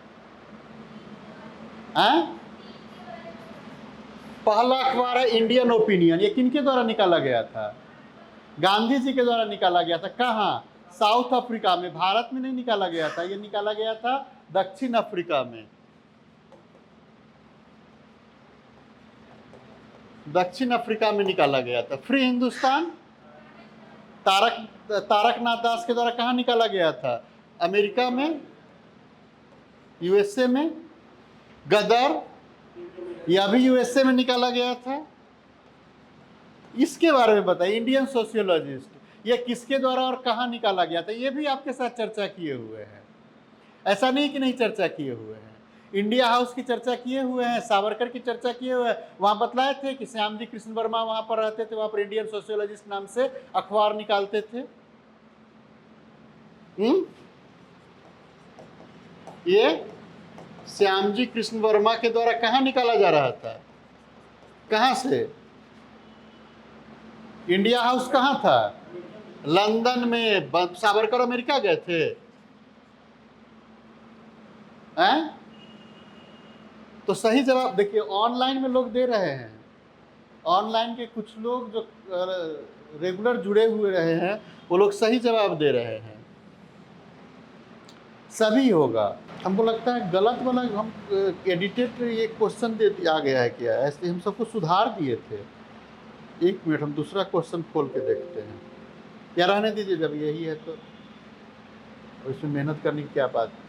A: पहला अखबार है इंडियन ओपिनियन। ये किनके द्वारा निकाला गया था? गांधी जी के द्वारा निकाला गया था। कहाँ? साउथ अफ्रीका में, भारत में नहीं निकाला गया था। ये निकाला गया था दक्षिण अफ्रीका में। दक्षिण अफ्रीका में निकाला गया था। फ्री हिंदुस्तान तारकनाथ दास के द्वारा कहाँ निकाला गया था? अमेरिका में, यूएसए में। गदर, यह भी यूएसए में निकाला गया था। इसके बारे में बताइए। इंडियन सोशियोलॉजिस्ट, ये किसके द्वारा और कहाँ निकाला गया था, ये भी आपके साथ चर्चा किए हुए हैं। ऐसा नहीं कि नहीं चर्चा किए हुए हैं। इंडिया हाउस की चर्चा किए हुए हैं, सावरकर की चर्चा किए हुए हैं। वहाँ बतलाए थे कि श्यामजी कृष्ण वर्मा वहाँ पर रहते थे, वहाँ पर इंडियन सोशियोलॉजिस्ट नाम से अखबार निकालते थे। ये श्यामजी कृष्ण वर्मा के द्वारा कहाँ निकाला जा रहा था, कहाँ से? इंडिया हाउस कहाँ था? लंदन में। सावरकर अमेरिका गए थे हैं? तो सही जवाब देखिए, ऑनलाइन में लोग दे रहे हैं। ऑनलाइन के कुछ लोग जो रेगुलर जुड़े हुए रहे हैं वो लोग सही जवाब दे रहे हैं। सभी होगा। हमको लगता है गलत वाला हम एडिटेड ये क्वेश्चन दे आ गया है क्या, ऐसे हम सबको सुधार दिए थे। एक मिनट, हम दूसरा क्वेश्चन खोल के देखते हैं। क्या रहने दीजिए, जब यही है तो इसमें मेहनत करने की क्या बात है,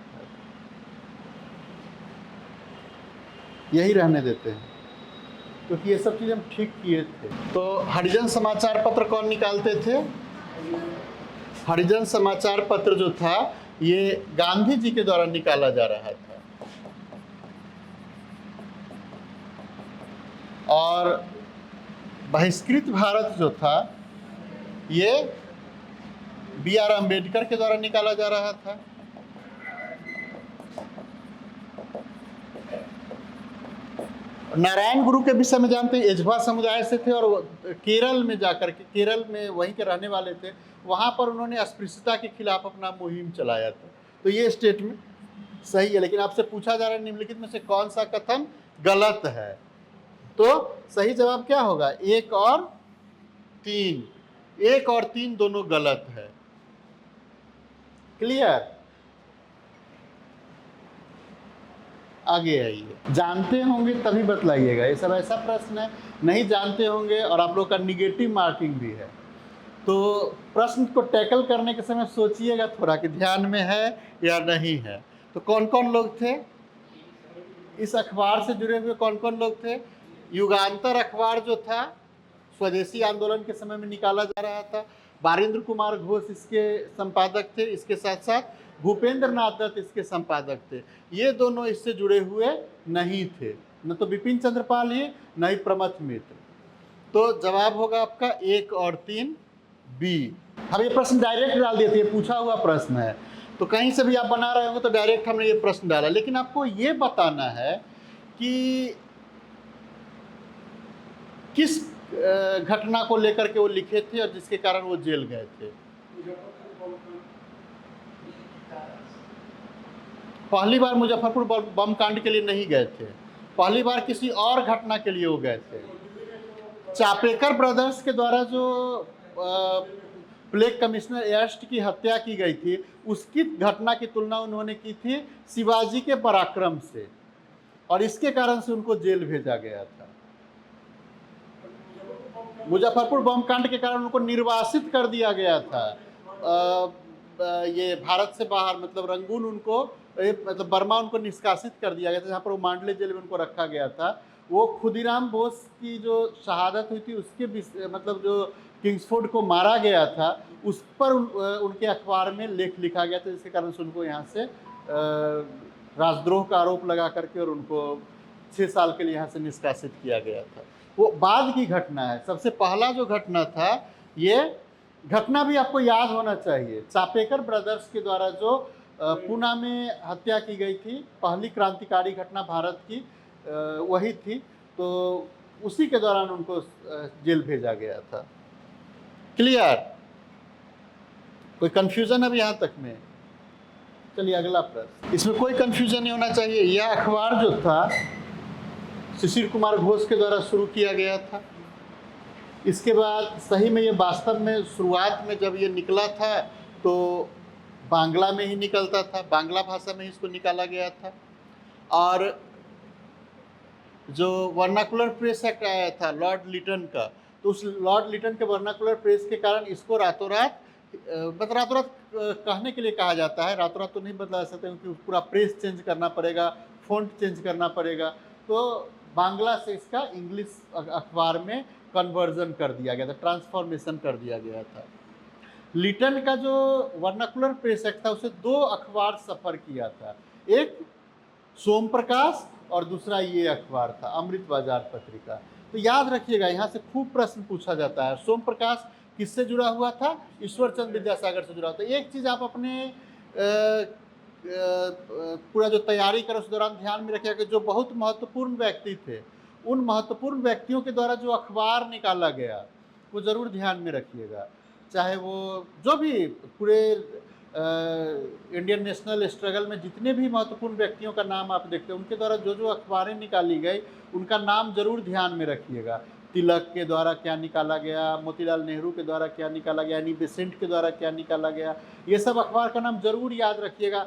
A: यही रहने देते हैं क्योंकि ये सब चीज़ हम ठीक किए थे। तो हरिजन समाचार पत्र कौन निकालते थे? हरिजन समाचार पत्र जो था ये गांधी जी के द्वारा निकाला जा रहा था। और बहिष्कृत भारत जो था ये B.R. अम्बेडकर के द्वारा निकाला जा रहा था। नारायण गुरु के विषय में जानते हैं, एजवा समुदाय से थे और केरल में जाकर के, केरल में वहीं के रहने वाले थे, वहाँ पर उन्होंने अस्पृश्यता के खिलाफ अपना मुहिम चलाया था। तो ये स्टेटमेंट सही है, लेकिन आपसे पूछा जा रहा है निम्नलिखित में से कौन सा कथन गलत है। तो सही जवाब क्या होगा? 1 और 3। 1 और 3 दोनों गलत है। क्लियर? आगे आइए। जानते होंगे तभी बतलाइएगा, ये सब ऐसा प्रश्न है नहीं जानते होंगे और आप लोग का निगेटिव मार्किंग भी है। तो प्रश्न को टैकल करने के समय सोचिएगा थोड़ा कि ध्यान में है या नहीं है। तो कौन कौन लोग थे इस अखबार से जुड़े हुए? कौन कौन लोग थे? युगांतर अखबार जो था स्वदेशी आंदोलन के समय में निकाला जा रहा था। बारेंद्र कुमार घोष इसके संपादक थे, इसके साथ साथ भूपेंद्र नाथ दत्त इसके संपादक थे। ये दोनों इससे जुड़े हुए नहीं थे, न तो विपिन चंद्र पाल ही, न ही प्रमथ मित्र। तो जवाब होगा आपका 1 और 3 बी। हम ये प्रश्न डायरेक्ट डाल देते हैं, पूछा हुआ प्रश्न है, तो कहीं से भी आप बना रहे होंगे तो डायरेक्ट हमने ये प्रश्न डाला। लेकिन आपको ये बताना है कि किस घटना को लेकर के वो लिखे थे और जिसके कारण वो जेल गए थे। पहली बार मुजफ्फरपुर बम कांड के लिए नहीं गए थे, पहली बार किसी और घटना के लिए वो गए थे। चापेकर ब्रदर्स के द्वारा जो प्लेग कमिश्नर एयर्स्ट की हत्या की गई थी उसकी घटना की तुलना उन्होंने की थी शिवाजी के पराक्रम से, और इसके कारण से उनको जेल भेजा गया था। मुजफ्फरपुर बम कांड के कारण उनको निर्वासित कर दिया गया था, ये भारत से बाहर, मतलब रंगून उनको, मतलब बर्मा उनको निष्कासित कर दिया गया था, जहाँ पर वो मांडले जेल में उनको रखा गया था। वो खुदीराम बोस की जो शहादत हुई थी उसके मतलब जो किंग्सफोर्ड को मारा गया था उस पर उनके अखबार में लेख लिखा गया था, जिसके कारण से उनको यहाँ से राजद्रोह का आरोप लगा करके और उनको 6 साल के लिए यहाँ से निष्कासित किया गया था। वो बाद की घटना है। सबसे पहला जो घटना था, ये घटना भी आपको याद होना चाहिए, चापेकर ब्रदर्स के द्वारा जो पूना में हत्या की गई थी, पहली क्रांतिकारी घटना भारत की वही थी। तो उसी के दौरान उनको जेल भेजा गया था। क्लियर? कोई कंफ्यूजन अब यहाँ तक में? चलिए अगला प्रश्न। इसमें कोई कंफ्यूजन नहीं होना चाहिए। यह अखबार जो था शिशिर कुमार घोष के द्वारा शुरू किया गया था। इसके बाद सही में ये वास्तव में शुरुआत में जब ये निकला था तो बांग्ला में ही निकलता था, बांग्ला भाषा में ही इसको निकाला गया था। और जो वर्नाकुलर प्रेस एक्ट आया था लॉर्ड लिटन का, तो उस लॉर्ड लिटन के वर्नाकुलर प्रेस के कारण इसको रातों रात कहने के लिए कहा जाता है, रातों रात तो नहीं बदला सकते क्योंकि पूरा प्रेस चेंज करना पड़ेगा, फ़ॉन्ट चेंज करना पड़ेगा। तो बांग्ला से इसका इंग्लिश अखबार में कन्वर्जन कर दिया गया था, ट्रांसफॉर्मेशन कर दिया गया था। लिटन का जो वर्नाकुलर प्रेस एक्ट था उसे 2 अखबार सफ़र किया था, एक सोम प्रकाश और दूसरा ये अखबार था अमृत बाजार पत्रिका। तो याद रखिएगा, यहाँ से खूब प्रश्न पूछा जाता है। सोम प्रकाश किससे जुड़ा हुआ था? ईश्वर चंद्र विद्यासागर से जुड़ा हुआ था। एक चीज़ आप अपने पूरा जो तैयारी करें उस दौरान ध्यान में रखिएगा कि जो बहुत महत्वपूर्ण व्यक्ति थे, उन महत्वपूर्ण व्यक्तियों के द्वारा जो अखबार निकाला गया वो ज़रूर ध्यान में रखिएगा। चाहे वो जो भी पूरे इंडियन नेशनल स्ट्रगल में जितने भी महत्वपूर्ण व्यक्तियों का नाम आप देखते हैं, उनके द्वारा जो जो अखबारें निकाली गई उनका नाम जरूर ध्यान में रखिएगा। तिलक के द्वारा क्या निकाला गया, मोतीलाल नेहरू के द्वारा क्या निकाला गया, एनी बेसेंट के द्वारा क्या निकाला गया, ये सब अखबार का नाम जरूर याद रखिएगा।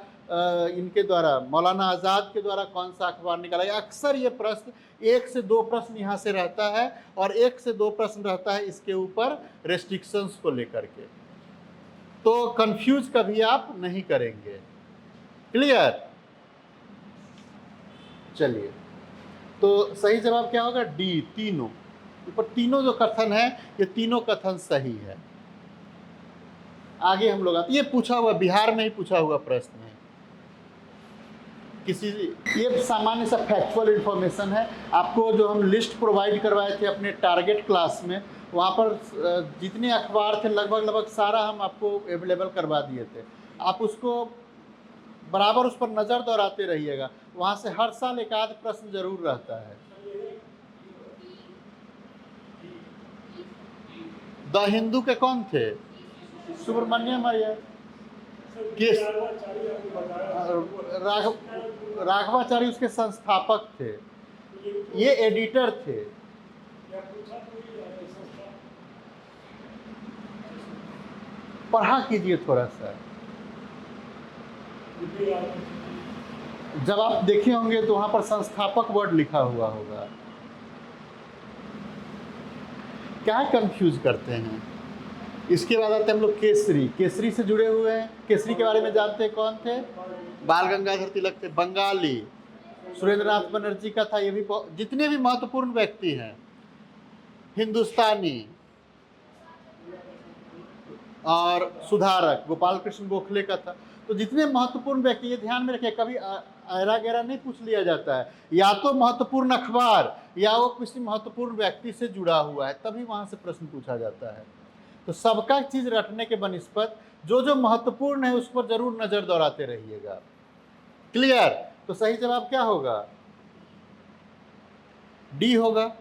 A: इनके द्वारा मौलाना आज़ाद के द्वारा कौन सा अखबार निकाला गया। अक्सर ये प्रश्न 1 से 2 प्रश्न यहाँ से रहता है और 1 से 2 प्रश्न रहता है इसके ऊपर रेस्ट्रिक्शंस को लेकर के, तो कंफ्यूज कभी आप नहीं करेंगे। क्लियर? चलिए, तो सही जवाब क्या होगा? डी, तीनों। ऊपर तीनों जो कथन है ये तीनों कथन सही है। आगे हम लोग आते, ये पूछा हुआ बिहार में ही पूछा हुआ प्रश्न है किसी, ये सामान्य सा फैक्चुअल इन्फॉर्मेशन है। आपको जो हम लिस्ट प्रोवाइड करवाए थे अपने टारगेट क्लास में, वहाँ पर जितने अखबार थे लगभग सारा हम आपको अवेलेबल करवा दिए थे। आप उसको बराबर उस पर नज़र दौड़ाते रहिएगा, वहाँ से हर साल एक आध प्रश्न जरूर रहता है। द हिंदू के कौन थे? सुब्रमण्यम अय्यर। किस? राघवाचारी उसके संस्थापक थे, ये एडिटर थे। पढ़ा कीजिए थोड़ा सा, जब आप देखे होंगे तो वहां पर संस्थापक वर्ड लिखा हुआ होगा। क्या कंफ्यूज करते हैं? इसके बाद आते हैं हम लोग केसरी। केसरी से जुड़े हुए हैं, केसरी के बारे में जानते हैं कौन थे? बाल गंगाधर तिलक थे। बंगाली सुरेंद्रनाथ बनर्जी का था। ये भी जितने भी महत्वपूर्ण व्यक्ति हैं, हिंदुस्तानी और सुधारक गोपाल कृष्ण गोखले का था। तो जितने महत्वपूर्ण व्यक्ति, ये ध्यान में रखिए, कभी ऐरा गैरा नहीं पूछ लिया जाता है, या तो महत्वपूर्ण अखबार या वो किसी महत्वपूर्ण व्यक्ति से जुड़ा हुआ है, तभी वहां से प्रश्न पूछा जाता है। तो सबका चीज रटने के बनिस्पत जो जो महत्वपूर्ण है उस पर जरूर नजर दौड़ाते रहिएगा। क्लियर? तो सही जवाब क्या होगा? डी होगा।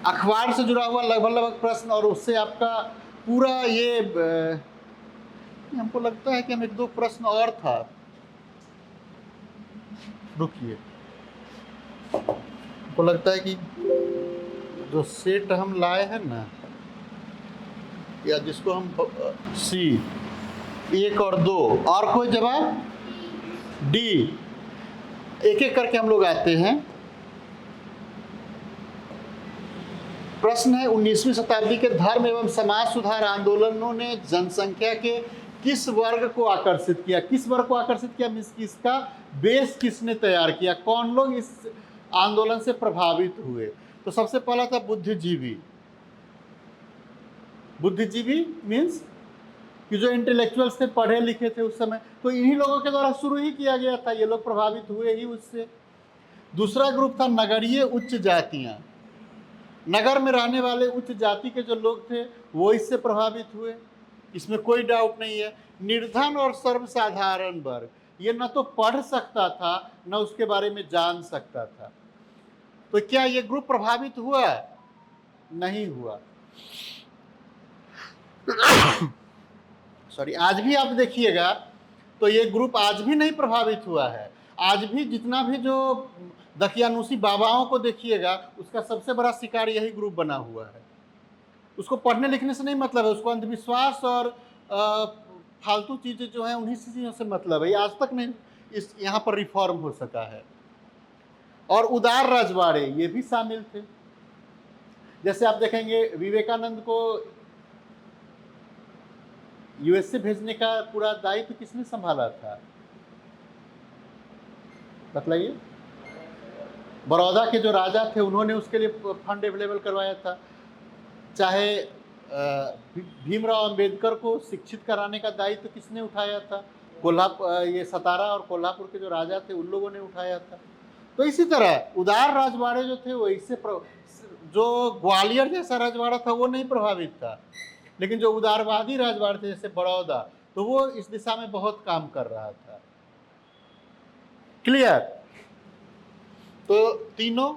A: अखबार से जुड़ा हुआ लगभग प्रश्न, और उससे आपका पूरा ये हमको लगता है कि हम 1-2 प्रश्न और था, रुकिए, हमको लगता है कि जो सेट हम लाए हैं ना, या जिसको हम सी 1 और 2, और कोई जवाब? डी। एक एक करके हम लोग आते हैं। प्रश्न है, 19वीं शताब्दी के धर्म एवं समाज सुधार आंदोलनों ने जनसंख्या के किस वर्ग को आकर्षित किया? किस वर्ग को आकर्षित किया मीन्स किसका बेस किसने तैयार किया? कौन लोग इस आंदोलन से प्रभावित हुए? तो सबसे पहला था बुद्धिजीवी। बुद्धिजीवी मीन्स कि जो इंटेलेक्चुअल्स थे, पढ़े लिखे थे उस समय, तो इन्हीं लोगों के द्वारा शुरू ही किया गया था, ये लोग प्रभावित हुए ही उससे। दूसरा ग्रुप था नगरीय उच्च जातियां। नगर में रहने वाले उच्च जाति के जो लोग थे वो इससे प्रभावित हुए, इसमें कोई डाउट नहीं है। निर्धन और सर्वसाधारण वर्ग, ये न तो पढ़ सकता था न उसके बारे में जान सकता था। तो क्या ये ग्रुप प्रभावित हुआ? नहीं हुआ। सॉरी, आज भी आप देखिएगा तो ये ग्रुप आज भी नहीं प्रभावित हुआ है। आज भी जितना भी जो दकियानुसी बाबाओं को देखिएगा, उसका सबसे बड़ा शिकार यही ग्रुप बना हुआ है। उसको पढ़ने लिखने से नहीं मतलब है, उसको अंधविश्वास और फालतू चीज़ें जो हैं उन्हीं चीज़ों से मतलब है। ये आज तक नहीं इस यहाँ पर रिफॉर्म हो सका है। और उदार रजवाड़े ये भी शामिल थे। जैसे आप देखेंगे विवेकानंद को यूएसए भेजने का पूरा दायित्व किसने संभाला था? बतलाइए। बड़ौदा के जो राजा थे उन्होंने उसके लिए फंड अवेलेबल करवाया था। चाहे भीमराव अंबेडकर को शिक्षित कराने का दायित्व किसने उठाया था? ये सतारा और कोल्हापुर के जो राजा थे उन लोगों ने उठाया था। तो इसी तरह उदार राजवाड़े जो थे वो इससे जो ग्वालियर जैसा राजवाड़ा था वो नहीं प्रभावित था, लेकिन जो उदारवादी राजवाड़े थे जैसे बड़ौदा, तो वो इस दिशा में बहुत काम कर रहा था। क्लियर? तो तीनों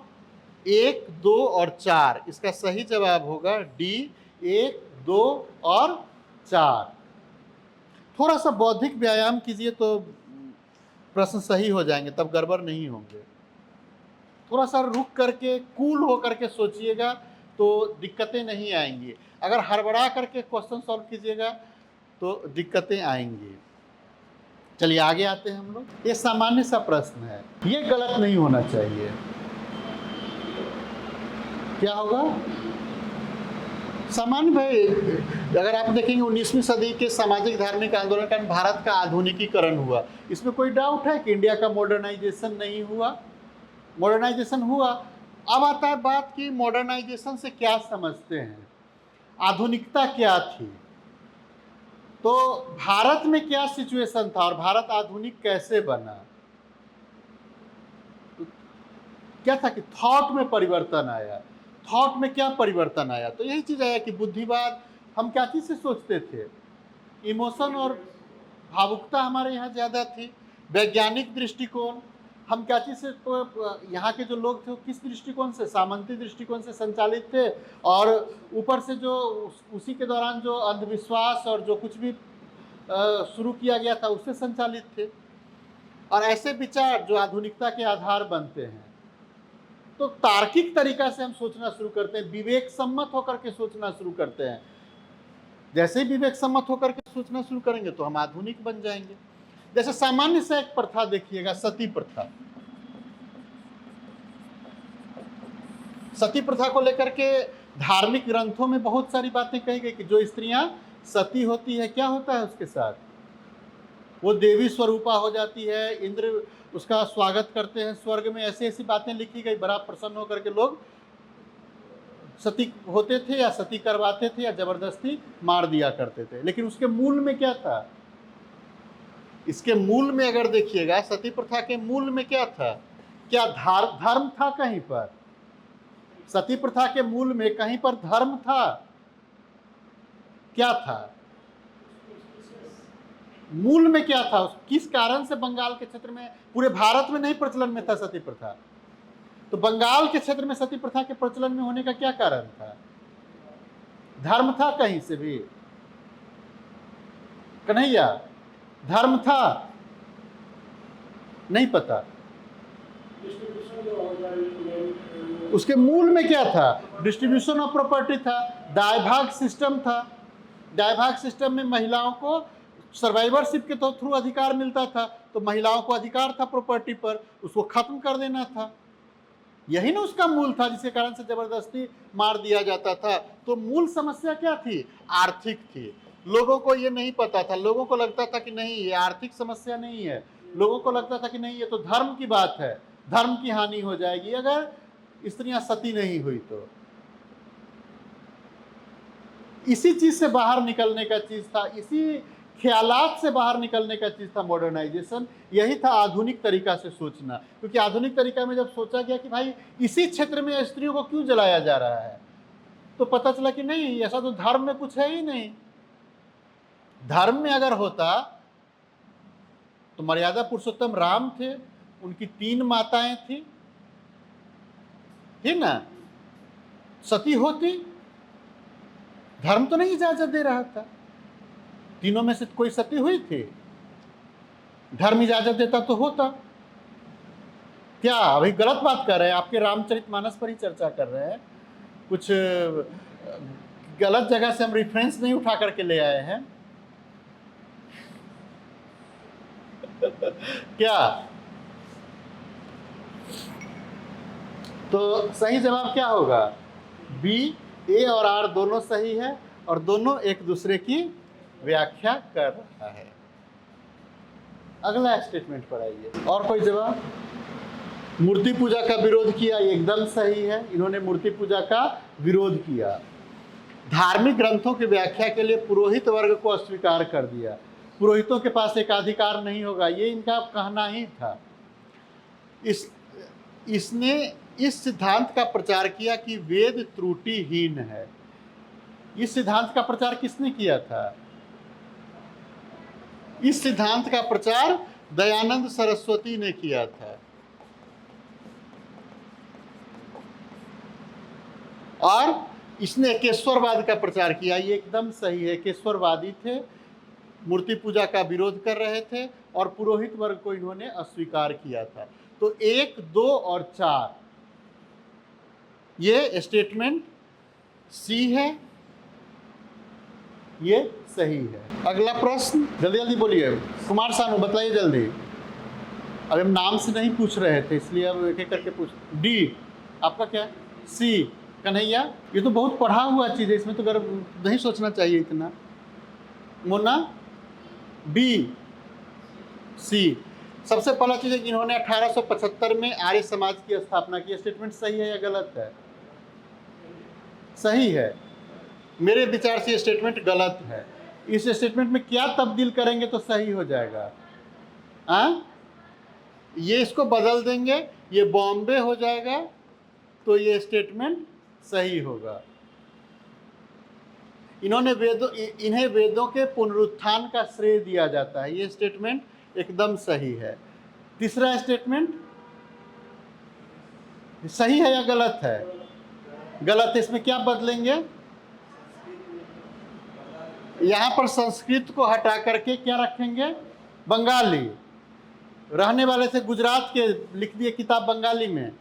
A: 1, 2 और 4, इसका सही जवाब होगा डी, 1, 2 और 4। थोड़ा सा बौद्धिक व्यायाम कीजिए तो प्रश्न सही हो जाएंगे, तब गड़बड़ नहीं होंगे। थोड़ा सा रुक करके कूल हो करके सोचिएगा तो दिक्कतें नहीं आएंगी। अगर हड़बड़ा करके क्वेश्चन सॉल्व कीजिएगा तो दिक्कतें आएंगी। चलिए आगे आते हैं हम लोग। ये सामान्य सा प्रश्न है, ये गलत नहीं होना चाहिए। क्या होगा? सामान्य भाई, अगर आप देखेंगे 19वीं सदी के सामाजिक धार्मिक आंदोलन के कारण भारत का आधुनिकीकरण हुआ, इसमें कोई डाउट है कि इंडिया का मॉडर्नाइजेशन नहीं हुआ? मॉडर्नाइजेशन हुआ। अब आता है बात कि मॉडर्नाइजेशन से क्या समझते हैं, आधुनिकता क्या थी। तो भारत में क्या सिचुएशन था और भारत आधुनिक कैसे बना? तो क्या था कि थॉट में परिवर्तन आया। थॉट में क्या परिवर्तन आया? तो यही चीज आया कि बुद्धिवाद, हम क्या चीज से सोचते थे? इमोशन और भावुकता हमारे यहाँ ज्यादा थी। वैज्ञानिक दृष्टिकोण, हम क्या चीज से, यहाँ के जो लोग थे वो किस दृष्टिकोण से? सामंती दृष्टिकोण से संचालित थे, और ऊपर से जो उसी के दौरान जो अंधविश्वास और जो कुछ भी शुरू किया गया था उससे संचालित थे। और ऐसे विचार जो आधुनिकता के आधार बनते हैं। तो तार्किक तरीका से हम सोचना शुरू करते हैं, विवेक सम्मत होकर के सोचना शुरू करते हैं। जैसे ही विवेक सम्मत होकर के सोचना शुरू करेंगे तो हम आधुनिक बन जाएंगे। जैसे सामान्य से एक प्रथा देखिएगा, सती प्रथा। सती प्रथा को लेकर के धार्मिक ग्रंथों में बहुत सारी बातें कही गई कि जो स्त्रियां सती होती है क्या होता है उसके साथ? वो देवी स्वरूपा हो जाती है, इंद्र उसका स्वागत करते हैं स्वर्ग में। ऐसी ऐसी बातें लिखी गई, बड़ा प्रसन्न होकर के लोग सती होते थे या सती करवाते थे या जबरदस्ती मार दिया करते थे। लेकिन उसके मूल में क्या था? इसके मूल में अगर देखिएगा, सती प्रथा के मूल में क्या था? क्या धर्म था कहीं पर? सती प्रथा के मूल में कहीं पर धर्म था? क्या था मूल में? क्या था? किस कारण से बंगाल के क्षेत्र में, पूरे भारत में नहीं प्रचलन में था सती प्रथा? तो बंगाल के क्षेत्र में सती प्रथा के प्रचलन में होने का क्या कारण था? धर्म था कहीं से भी? कन्हैया, धर्म था? नहीं पता। उसके मूल में क्या था? डिस्ट्रीब्यूशन ऑफ प्रॉपर्टी था, दायभाग सिस्टम था। दायभाग सिस्टम में महिलाओं को सर्वाइवरशिप के तो थ्रू अधिकार मिलता था, तो महिलाओं को अधिकार था प्रॉपर्टी पर, उसको खत्म कर देना था। यही ना उसका मूल था, जिसके कारण से जबरदस्ती मार दिया जाता था। तो मूल समस्या क्या थी? आर्थिक थी। लोगों को ये नहीं पता था। लोगों को लगता था कि नहीं, ये आर्थिक समस्या नहीं है। लोगों को लगता था कि नहीं, ये तो धर्म की बात है, धर्म की हानि हो जाएगी अगर स्त्रियां सती नहीं हुई तो। इसी चीज से बाहर निकलने का चीज था, इसी ख्यालात से बाहर निकलने का चीज था मॉडर्नाइजेशन। यही था आधुनिक तरीका से सोचना। क्योंकि आधुनिक तरीका में जब सोचा गया कि भाई इसी क्षेत्र में स्त्रियों को क्यों जलाया जा रहा है, तो पता चला कि नहीं, ऐसा तो धर्म में कुछ है ही नहीं। धर्म में अगर होता तो मर्यादा पुरुषोत्तम राम थे, उनकी 3 माताएं थी, ठीक ना? सती होती, धर्म तो नहीं इजाजत दे रहा था। तीनों में से कोई सती हुई थी? धर्म इजाजत देता तो होता। क्या अभी गलत बात कर रहे हैं? आपके रामचरितमानस पर ही चर्चा कर रहे हैं, कुछ गलत जगह से हम रेफरेंस नहीं उठा करके ले आए हैं। क्या? तो सही जवाब क्या होगा? बी। ए और आर दोनों सही है और दोनों एक दूसरे की व्याख्या कर रहा है। अगला स्टेटमेंट पर आइए। और कोई जवाब? मूर्ति पूजा का विरोध किया, ये एकदम सही है, इन्होंने मूर्ति पूजा का विरोध किया। धार्मिक ग्रंथों की व्याख्या के लिए पुरोहित वर्ग को अस्वीकार कर दिया, पुरोहितों के पास एकाधिकार नहीं होगा, ये इनका कहना ही था। इसने इस सिद्धांत का प्रचार किया कि वेद त्रुटिहीन है। इस सिद्धांत का प्रचार किसने किया था? इस सिद्धांत का प्रचार दयानंद सरस्वती ने किया था। और इसने केश्वरवाद का प्रचार किया, ये एकदम सही है, केश्वरवादी थे, मूर्ति पूजा का विरोध कर रहे थे और पुरोहित वर्ग को इन्होंने अस्वीकार किया था। तो 1, 2 और 4 ये स्टेटमेंट सी है, ये सही है। अगला प्रश्न जल्दी जल्दी बोलिए, कुमार सानू बताइए जल्दी। अब हम नाम से नहीं पूछ रहे थे इसलिए अब एक एक करके पूछ। डी आपका क्या है? सी कन्हैया, ये तो बहुत पढ़ा हुआ चीज़ है, इसमें तो गर्व नहीं सोचना चाहिए इतना। Mona B C. सबसे पहला चीज़ है कि इन्होंने 1875 में आर्य समाज की स्थापना की। स्टेटमेंट सही है या गलत है? सही है। मेरे विचार से ये स्टेटमेंट गलत है। इस स्टेटमेंट में क्या तब्दील करेंगे तो सही हो जाएगा? ये इसको बदल देंगे, ये बॉम्बे हो जाएगा, तो ये स्टेटमेंट सही होगा। इन्हें वेदों के पुनरुत्थान का श्रेय दिया जाता है, ये स्टेटमेंट एकदम सही है। तीसरा स्टेटमेंट सही है या गलत है? गलत है। इसमें क्या बदलेंगे? यहां पर संस्कृत को हटा करके क्या रखेंगे? बंगाली। रहने वाले से गुजरात के, लिख दिए किताब बंगाली में।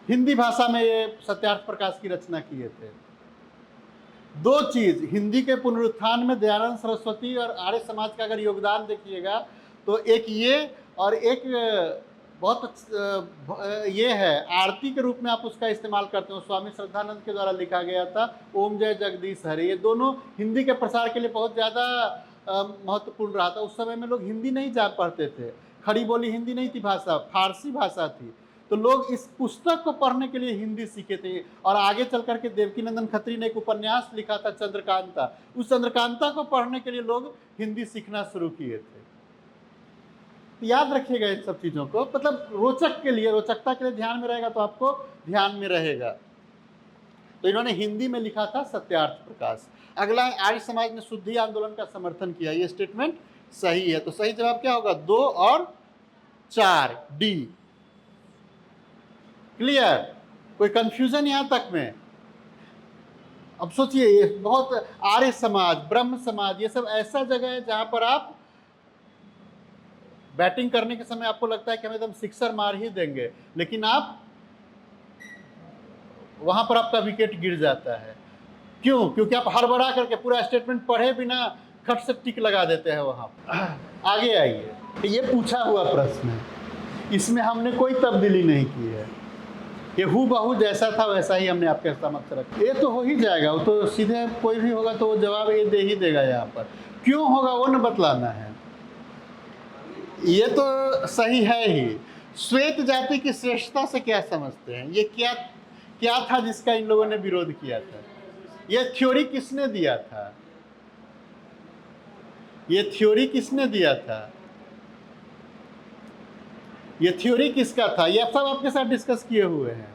A: हिंदी भाषा में ये सत्यार्थ प्रकाश की रचना किए थे। 2 चीज, हिंदी के पुनरुत्थान में दयानंद सरस्वती और आर्य समाज का अगर योगदान देखिएगा तो एक ये और एक बहुत ये है, आरती के रूप में आप उसका इस्तेमाल करते हो, स्वामी श्रद्धानंद के द्वारा लिखा गया था, ओम जय जगदीश हरे। ये दोनों हिंदी के प्रसार के लिए बहुत ज़्यादा महत्वपूर्ण रहा था। उस समय में लोग हिंदी नहीं जान पाते थे, खड़ी बोली हिंदी नहीं थी भाषा, फारसी भाषा थी, तो लोग इस पुस्तक को पढ़ने के लिए हिंदी सीखे थे। और आगे चल करके देवकीनंदन खत्री ने एक उपन्यास लिखा था चंद्रकांता, उस चंद्रकांता को पढ़ने के लिए लोग हिंदी सीखना शुरू किए थे। याद रखिएगा इन सब चीज़ों को, मतलब रोचक के लिए, रोचकता के लिए ध्यान में रहेगा तो आपको ध्यान में रहेगा। तो इन्होंने हिंदी में लिखा था सत्यार्थ प्रकाश। अगला है आर्य समाज ने शुद्धि आंदोलन का समर्थन किया, ये स्टेटमेंट सही है। तो सही जवाब क्या होगा? 2 और 4 डी। क्लियर? कोई कंफ्यूजन यहां तक में? अब सोचिए, ये बहुत आर्य समाज, ब्रह्म समाज, ये सब ऐसा जगह है जहां पर आप बैटिंग करने के समय आपको लगता है कि हम एकदम सिक्सर मार ही देंगे, लेकिन आप वहां पर आपका विकेट गिर जाता है। क्यों? क्योंकि आप हड़बड़ा करके पूरा स्टेटमेंट पढ़े बिना खट से टिक लगा देते हैं वहां पर। आगे आइए, ये पूछा हुआ प्रश्न है, इसमें हमने कोई तब्दीली नहीं की है, ये हूबहू जैसा था वैसा ही हमने आपके समक्ष रखा। ये तो हो ही जाएगा, वो तो सीधे कोई भी होगा तो वो जवाब ये दे ही देगा। यहाँ पर क्यों होगा वो न बतलाना है। ये तो सही है ही। श्वेत जाति की श्रेष्ठता से क्या समझते हैं? ये क्या था जिसका इन लोगों ने विरोध किया था? ये थ्योरी किसने दिया था? ये थ्योरी किसने दिया था? ये थ्योरी किसका था? ये सब आपके साथ डिस्कस किए हुए हैं,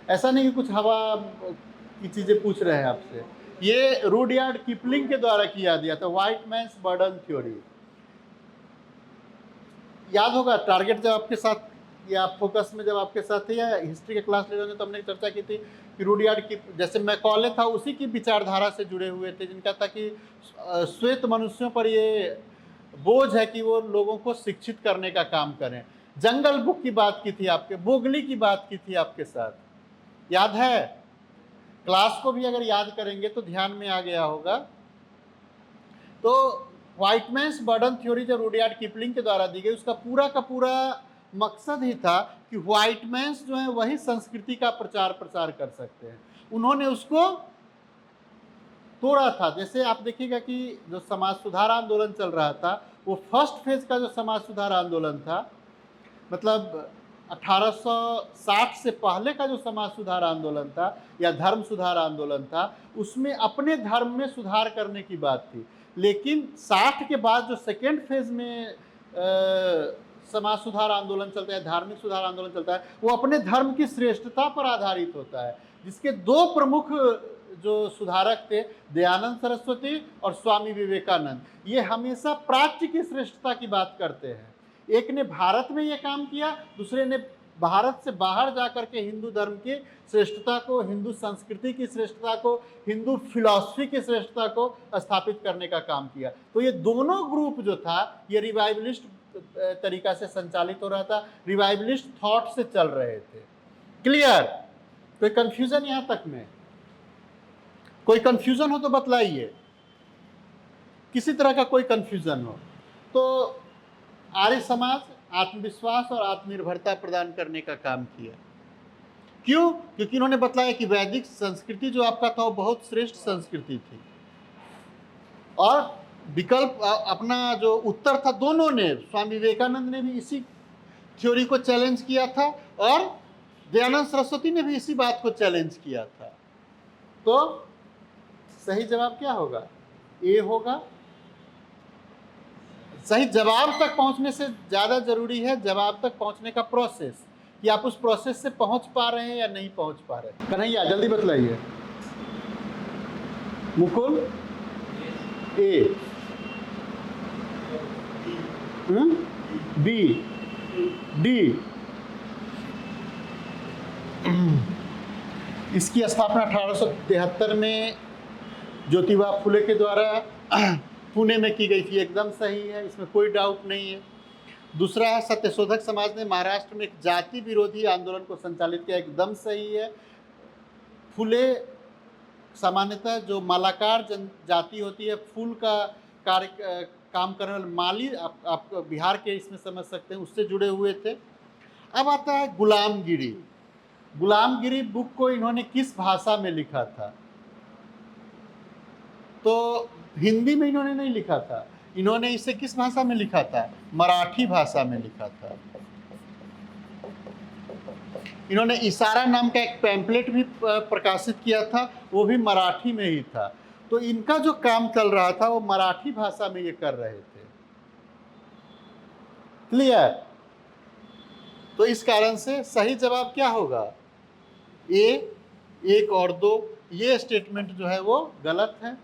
A: ऐसा नहीं कि कुछ हवा की चीजें पूछ रहे हैं आपसे। ये रूडयार्ड किपलिंग के द्वारा किया दिया था, व्हाइट मैन्स बर्डन थ्योरी। याद होगा टारगेट जब आपके साथ या फोकस में जब आपके साथ थे या हिस्ट्री के क्लास ले रहे थे तो हमने चर्चा की थी कि रूडयार्ड की, जैसे मैकॉले था, उसी की विचारधारा से जुड़े हुए थे, जिनका था कि श्वेत मनुष्यों पर ये बोझ है कि वो लोगों को शिक्षित करने का काम करें। जंगल बुक की बात की थी आपके, बोगली की बात की थी आपके साथ, याद है? क्लास को भी अगर याद करेंगे तो ध्यान में आ गया होगा। तो व्हाइटमैन्स बर्डन थ्योरी जो रूडयार्ड किपलिंग के द्वारा दी गई, उसका पूरा का पूरा मकसद ही था कि व्हाइटमैन्स जो है वही संस्कृति का प्रचार प्रसार कर सकते हैं। उन्होंने उसको तोड़ा था। जैसे आप देखिएगा कि जो समाज सुधार आंदोलन चल रहा था वो फर्स्ट फेज का जो समाज सुधार आंदोलन था, मतलब 1860 से पहले का जो समाज सुधार आंदोलन था या धर्म सुधार आंदोलन था, उसमें अपने धर्म में सुधार करने की बात थी। लेकिन 60 के बाद जो सेकेंड फेज में समाज सुधार आंदोलन चलता है, धार्मिक सुधार आंदोलन चलता है, वो अपने धर्म की श्रेष्ठता पर आधारित होता है, जिसके दो प्रमुख जो सुधारक थे, दयानंद सरस्वती और स्वामी विवेकानंद, ये हमेशा प्राच्य की श्रेष्ठता की बात करते हैं। एक ने भारत में ये काम किया, दूसरे ने भारत से बाहर जाकर के हिंदू धर्म की श्रेष्ठता को, हिंदू संस्कृति की श्रेष्ठता को, हिंदू फिलॉसफी की श्रेष्ठता को स्थापित करने का काम किया। तो ये दोनों ग्रुप जो था, ये रिवाइवलिस्ट तरीका से संचालित हो रहा था, रिवाइवलिस्ट थॉट से चल रहे थे। क्लियर? कोई कंफ्यूजन यहां तक में? कोई कंफ्यूजन हो तो बतलाइए, किसी तरह का कोई कंफ्यूजन हो तो। आर्य समाज आत्मविश्वास और आत्मनिर्भरता प्रदान करने का काम किया। क्यों? क्योंकि इन्होंने बतलाया कि वैदिक संस्कृति जो आपका था वो बहुत श्रेष्ठ संस्कृति थी, और विकल्प अपना जो उत्तर था, दोनों ने, स्वामी विवेकानंद ने भी इसी थ्योरी को चैलेंज किया था और दयानंद सरस्वती ने भी इसी बात को चैलेंज किया था। तो सही जवाब क्या होगा? ए होगा। सही जवाब तक पहुंचने से ज़्यादा जरूरी है जवाब तक पहुंचने का प्रोसेस, कि आप उस प्रोसेस से पहुंच पा रहे हैं या नहीं पहुंच पा रहे हैं। कन्हैया जल्दी बतलाइए। मुकुल? ए, बी, डी। इसकी स्थापना 1873 में ज्योतिबा फुले के द्वारा पुणे में की गई थी। एकदम सही है, इसमें कोई डाउट नहीं है। दूसरा है, सत्यशोधक समाज ने महाराष्ट्र में एक जाति विरोधी आंदोलन को संचालित किया। एकदम सही है। फुले सामान्यतः जो मालाकार जनजाति होती है, फूल का कार्य काम करने वाले माली, आप बिहार के इसमें समझ सकते हैं, उससे जुड़े हुए थे। अब आता है गुलामगिरी। गुलामगिरी बुक को इन्होंने किस भाषा में लिखा था? तो हिंदी में इन्होंने नहीं लिखा था, इन्होंने इसे किस भाषा में लिखा था? मराठी भाषा में लिखा था। इन्होंने इशारा नाम का एक पैम्पलेट भी प्रकाशित किया था, वो भी मराठी में ही था। तो इनका जो काम चल रहा था वो मराठी भाषा में ये कर रहे थे। क्लियर? तो इस कारण से सही जवाब क्या होगा? ए, 1 और 2। ये स्टेटमेंट जो है वो गलत है।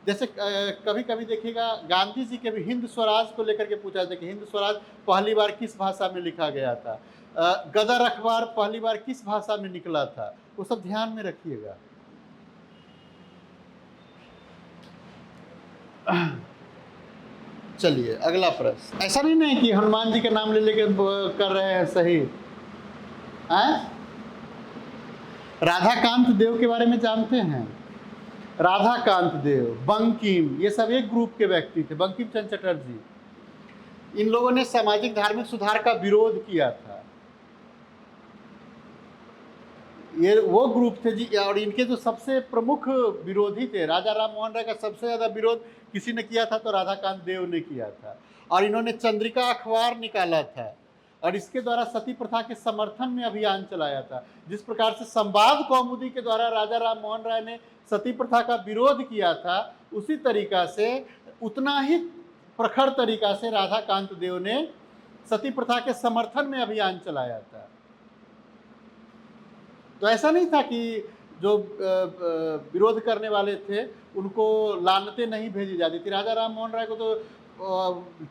A: जैसे कभी कभी देखिएगा, गांधी जी के भी हिंद स्वराज को लेकर के पूछा जाता है कि हिंद स्वराज पहली बार किस भाषा में लिखा गया था, गदर अखबार पहली बार किस भाषा में निकला था, वो सब ध्यान में रखिएगा। चलिए अगला प्रश्न। ऐसा नहीं है कि हनुमान जी के नाम ले लेके कर रहे हैं सही। राधाकांत देव के बारे में जानते हैं? राधाकांत देव, बंकिम, ये सब एक ग्रुप के व्यक्ति थे। बंकिम चंद्र चटर्जी, इन लोगों ने सामाजिक धार्मिक सुधार का विरोध किया था। ये वो ग्रुप थे जी, और इनके जो सबसे प्रमुख विरोधी थे, राजा राम मोहन राय का सबसे ज़्यादा विरोध किसी ने किया था तो राधाकांत देव ने किया था। और इन्होंने चंद्रिका अखबार निकाला था और इसके द्वारा सती प्रथा के समर्थन में अभियान चलाया था। जिस प्रकार से संवाद कौमुदी के द्वारा राजा राम मोहन राय ने सती प्रथा का विरोध किया था, उसी तरीका से, उतना ही प्रखर तरीका से राधाकांत देव ने सती प्रथा के समर्थन में अभियान चलाया था। तो ऐसा नहीं था कि जो विरोध करने वाले थे उनको लानतें नहीं भेजी जाती थी। राजा राम मोहन राय को तो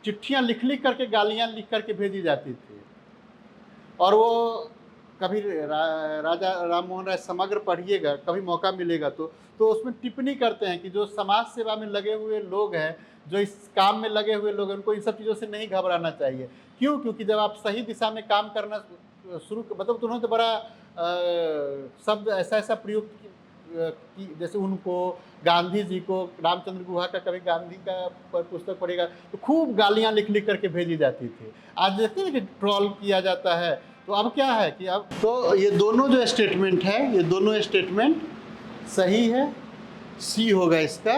A: चिट्ठियां लिख लिख करके, गालियां लिख करके भेजी जाती थी। और वो कभी राजा राम मोहन राय समग्र पढ़िएगा, कभी मौका मिलेगा तो उसमें टिप्पणी करते हैं कि जो समाज सेवा में लगे हुए लोग हैं, जो इस काम में लगे हुए लोग हैं, उनको इन सब चीज़ों से नहीं घबराना चाहिए। क्यों? क्योंकि जब आप सही दिशा में काम करना शुरू, मतलब तो उन्होंने तो बड़ा शब्द ऐसा प्रयोग कि जैसे उनको, गांधी जी को, रामचंद्र गुहा का कभी गांधी का पुस्तक पढ़ेगा तो खूब गालियां लिख लिख करके भेजी जाती थी। आज देखते हैं कि ट्रोल किया जाता है। तो अब क्या है कि अब तो ये दोनों जो स्टेटमेंट है, ये दोनों स्टेटमेंट सही है। सी होगा इसका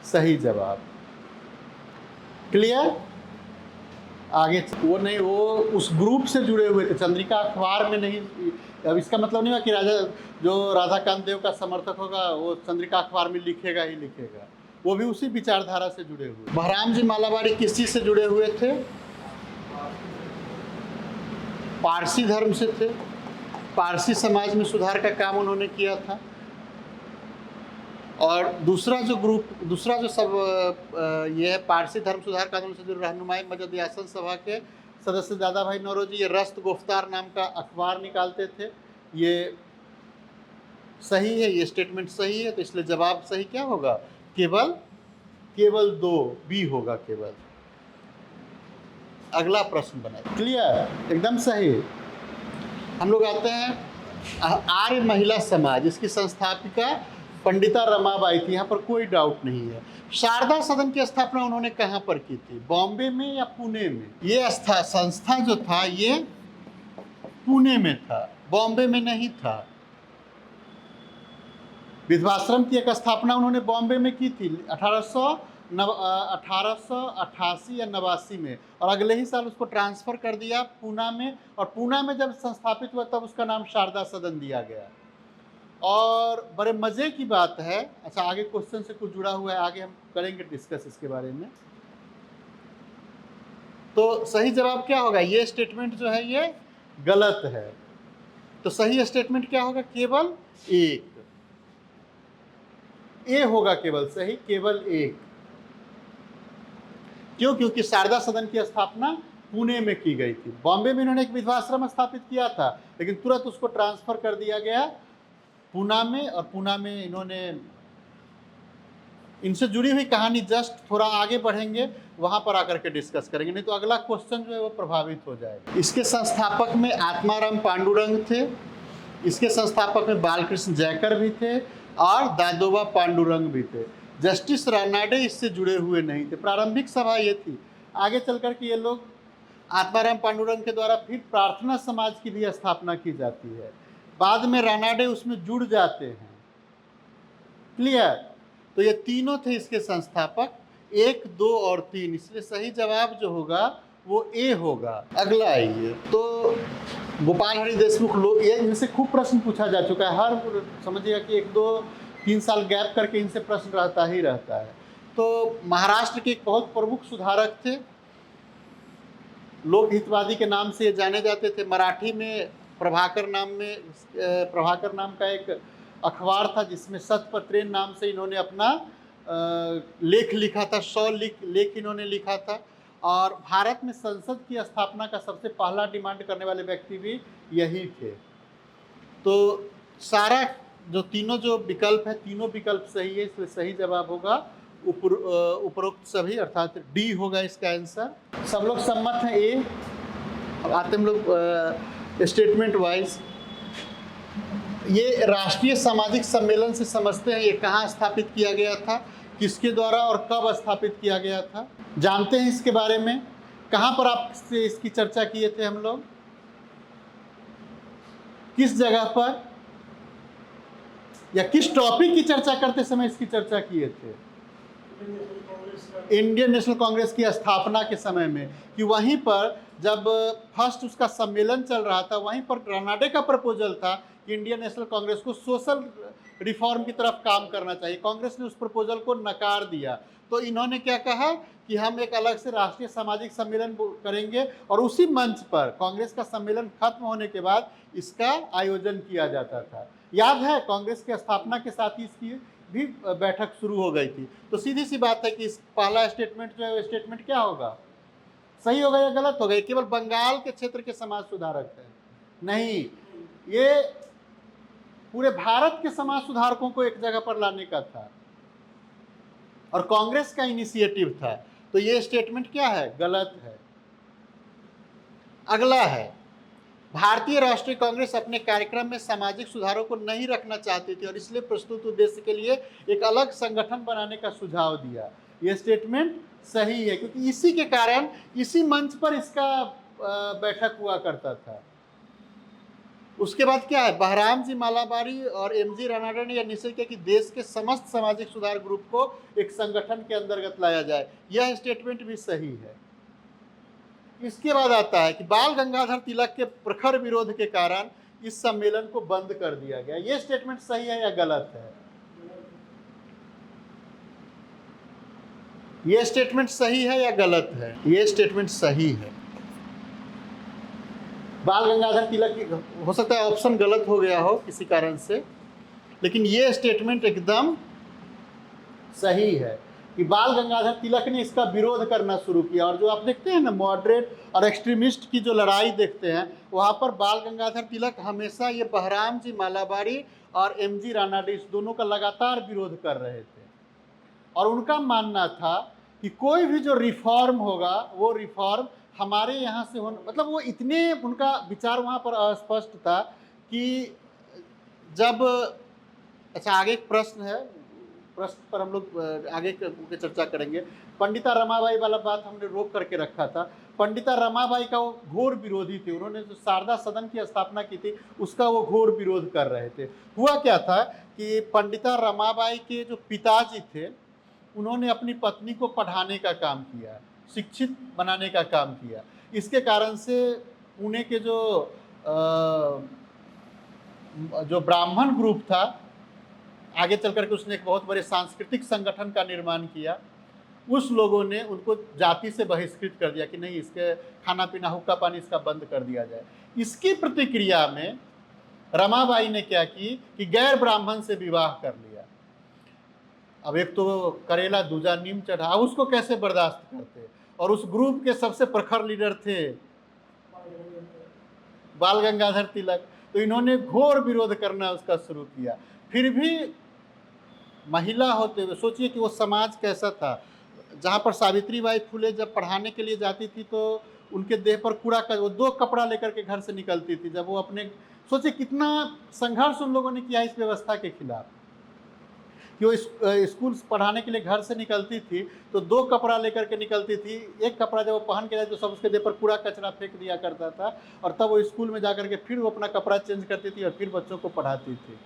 A: सही जवाब। क्लियर? आगे वो नहीं, वो उस ग्रुप से जुड़े हुए थे, चंद्रिका अखबार में नहीं। अब इसका मतलब नहीं हुआ कि राजा जो राधाकांत देव का समर्थक होगा वो चंद्रिका अखबार में लिखेगा ही लिखेगा, वो भी उसी विचारधारा से जुड़े हुए। बहराम जी मालाबारी किस चीज से जुड़े हुए थे? पारसी धर्म से थे। पारसी समाज में सुधार का काम उन्होंने किया था। और दूसरा जो सब ये है, पारसी धर्म सुधार कानून से जो रहनुमाई मजद यासन सभा के सदस्य दादा भाई नौरोजी ये रस्त गुफ्तार नाम का अखबार निकालते थे। ये सही है, ये स्टेटमेंट सही है, तो इसलिए जवाब सही क्या होगा? केवल 2 बी होगा केवल। अगला प्रश्न बनाए। क्लियर? एकदम सही। हम लोग आते हैं आर्य महिला समाज, इसकी संस्थापिका पंडिता रमाबाई थी, यहाँ पर कोई डाउट नहीं है। शारदा सदन की स्थापना उन्होंने कहाँ पर की थी? बॉम्बे में या पुणे में? ये संस्था जो था ये पुणे में था, बॉम्बे में नहीं था। विधवाश्रम की एक स्थापना उन्होंने बॉम्बे में की थी 1888 या 89 में, और अगले ही साल उसको ट्रांसफर कर दिया पूना में, और पूना में जब संस्थापित हुआ तब उसका नाम शारदा सदन दिया गया। और बड़े मजे की बात है, अच्छा आगे क्वेश्चन से कुछ जुड़ा हुआ है, आगे हम करेंगे डिस्कस इसके बारे में। तो सही जवाब क्या होगा? ये स्टेटमेंट जो है ये गलत है, तो सही स्टेटमेंट क्या होगा? केवल 1 ए होगा, केवल सही, केवल 1। क्यों? क्योंकि शारदा सदन की स्थापना पुणे में की गई थी। बॉम्बे में इन्होंने एक विधवाश्रम स्थापित किया था, लेकिन तुरंत उसको ट्रांसफर कर दिया गया पूना में, और पूना में इन्होंने, इनसे जुड़ी हुई कहानी जस्ट थोड़ा आगे बढ़ेंगे वहां पर आकर के डिस्कस करेंगे, नहीं तो अगला क्वेश्चन जो है वो प्रभावित हो जाएगा। इसके संस्थापक में आत्माराम पांडुरंग थे, इसके संस्थापक में बालकृष्ण जयकर भी थे, और दादोबा पांडुरंग भी थे। जस्टिस रानाडे इससे जुड़े हुए नहीं थे। प्रारंभिक सभा ये थी, आगे चल कर के ये लोग आत्माराम पांडुरंग के द्वारा फिर प्रार्थना समाज की भी स्थापना की जाती है, बाद में रानाडे उसमें जुड़ जाते हैं। क्लियर? तो ये तीनों थे इसके संस्थापक, 1, 2 और 3, इसलिए सही जवाब जो होगा वो ए होगा। अगला आइए, तो गोपाल हरि देशमुख लोग, ये इनसे खूब प्रश्न पूछा जा चुका है, हर समझिएगा कि 1, 2, 3 साल गैप करके इनसे प्रश्न रहता ही रहता है। तो महाराष्ट्र के एक बहुत प्रमुख सुधारक थे, लोक हितवादी के नाम से जाने जाते थे। मराठी में प्रभाकर नाम का एक अखबार था जिसमें सतपत्रेन नाम से इन्होंने अपना लेख लिखा था, 100 लेख इन्होंने लिखा था। और भारत में संसद की स्थापना का सबसे पहला डिमांड करने वाले व्यक्ति भी यही थे। तो सारा जो तीनों जो विकल्प है, तीनों विकल्प सही है, इसलिए सही जवाब होगा उपरोक्त सभी, अर्थात डी होगा इसका आंसर। सब लोग सम्मत हैं ए। अब आते हम लोग स्टेटमेंट वाइज। ये राष्ट्रीय सामाजिक सम्मेलन से समझते हैं ये कहाँ स्थापित किया गया था, किसके द्वारा और कब स्थापित किया गया था, जानते हैं इसके बारे में? कहाँ पर आपसे इसकी चर्चा किए थे हम लोग, किस जगह पर, या किस टॉपिक की चर्चा करते समय इसकी चर्चा किए थे? इंडियन नेशनल कांग्रेस की स्थापना के समय में, कि वहीं पर जब फर्स्ट उसका सम्मेलन चल रहा था, वहीं पर रानाडे का प्रपोजल था कि इंडियन नेशनल कांग्रेस को सोशल रिफॉर्म की तरफ काम करना चाहिए। कांग्रेस ने उस प्रपोजल को नकार दिया, तो इन्होंने क्या कहा कि हम एक अलग से राष्ट्रीय सामाजिक सम्मेलन करेंगे, और उसी मंच पर कांग्रेस का सम्मेलन खत्म होने के बाद इसका आयोजन किया जाता था। याद है, कांग्रेस की स्थापना के साथ ही इसकी भी बैठक शुरू हो गई थी। तो सीधी सी बात है कि इस पहला स्टेटमेंट जो है, स्टेटमेंट क्या होगा? सही होगा या गलत होगा? केवल बंगाल के क्षेत्र के समाज सुधारक है, नहीं, ये पूरे भारत के समाज सुधारकों को एक जगह पर लाने का था, और कांग्रेस का इनिशिएटिव था। तो ये स्टेटमेंट क्या है? गलत है। अगला है, भारतीय राष्ट्रीय कांग्रेस अपने कार्यक्रम में सामाजिक सुधारों को नहीं रखना चाहती थी, और इसलिए प्रस्तुत उद्देश्य के लिए एक अलग संगठन बनाने का सुझाव दिया। यह स्टेटमेंट सही है, क्योंकि इसी के कारण इसी मंच पर इसका बैठक हुआ करता था। उसके बाद क्या है, बहराम जी मालाबारी और एमजी रानाडे ने यह निश्चय किया कि देश के समस्त सामाजिक सुधार ग्रुप को एक संगठन के अंतर्गत लाया जाए। यह स्टेटमेंट भी सही है। इसके बाद आता है कि बाल गंगाधर तिलक के प्रखर विरोध के कारण इस सम्मेलन को बंद कर दिया गया। यह स्टेटमेंट सही है या गलत है? यह स्टेटमेंट सही है या गलत है? यह स्टेटमेंट सही है। बाल गंगाधर तिलक की, हो सकता है ऑप्शन गलत हो गया हो किसी कारण से, लेकिन ये स्टेटमेंट एकदम सही है कि बाल गंगाधर तिलक ने इसका विरोध करना शुरू किया। और जो आप देखते हैं ना मॉडरेट और एक्सट्रीमिस्ट की जो लड़ाई देखते हैं, वहाँ पर बाल गंगाधर तिलक हमेशा ये बहराम जी मालाबारी और एमजी रानाडे इस दोनों का लगातार विरोध कर रहे थे। और उनका मानना था कि कोई भी जो रिफॉर्म होगा वो रिफॉर्म हमारे यहाँ से होना, मतलब वो इतने, उनका विचार वहाँ पर अस्पष्ट था कि जब, अच्छा आगे एक प्रश्न है, प्रश्न पर हम लोग आगे के चर्चा करेंगे। पंडिता रमाबाई वाला बात हमने रोक करके रखा था। पंडिता रमाबाई का वो घोर विरोधी थे। उन्होंने जो शारदा सदन की स्थापना की थी उसका वो घोर विरोध कर रहे थे। हुआ क्या था कि पंडिता रमाबाई के जो पिताजी थे उन्होंने अपनी पत्नी को पढ़ाने का काम किया, शिक्षित बनाने का काम किया। इसके कारण से पुणे के जो ब्राह्मण ग्रुप था, आगे चल करके उसने एक बहुत बड़े सांस्कृतिक संगठन का निर्माण किया। उस लोगों ने उनको जाति से बहिष्कृत कर दिया कि नहीं, इसके खाना पीना हुक्का पानी इसका बंद कर दिया जाए। इसकी प्रतिक्रिया में रमाबाई ने क्या की कि गैर ब्राह्मण से विवाह कर लिया। अब एक तो करेला दूजा नीम चढ़ा, उसको कैसे बर्दाश्त करते। और उस ग्रुप के सबसे प्रखर लीडर थे बाल गंगाधर तिलक, तो इन्होंने घोर विरोध करना उसका शुरू किया। फिर भी महिला होते हुए सोचिए कि वो समाज कैसा था, जहाँ पर सावित्रीबाई फुले जब पढ़ाने के लिए जाती थी तो उनके देह पर कूड़ा का वो 2 कपड़ा लेकर के घर से निकलती थी। जब वो अपने, सोचिए कितना संघर्ष उन लोगों ने किया इस व्यवस्था के खिलाफ कि वो स्कूल पढ़ाने के लिए घर से निकलती थी तो 2 कपड़ा लेकर के निकलती थी। एक कपड़ा जब वो पहन के जाए तो सब उसके देह पर कूड़ा कचरा फेंक दिया करता था, और तब वो स्कूल में जाकर के फिर वो अपना कपड़ा चेंज करती थी और फिर बच्चों को पढ़ाती थी।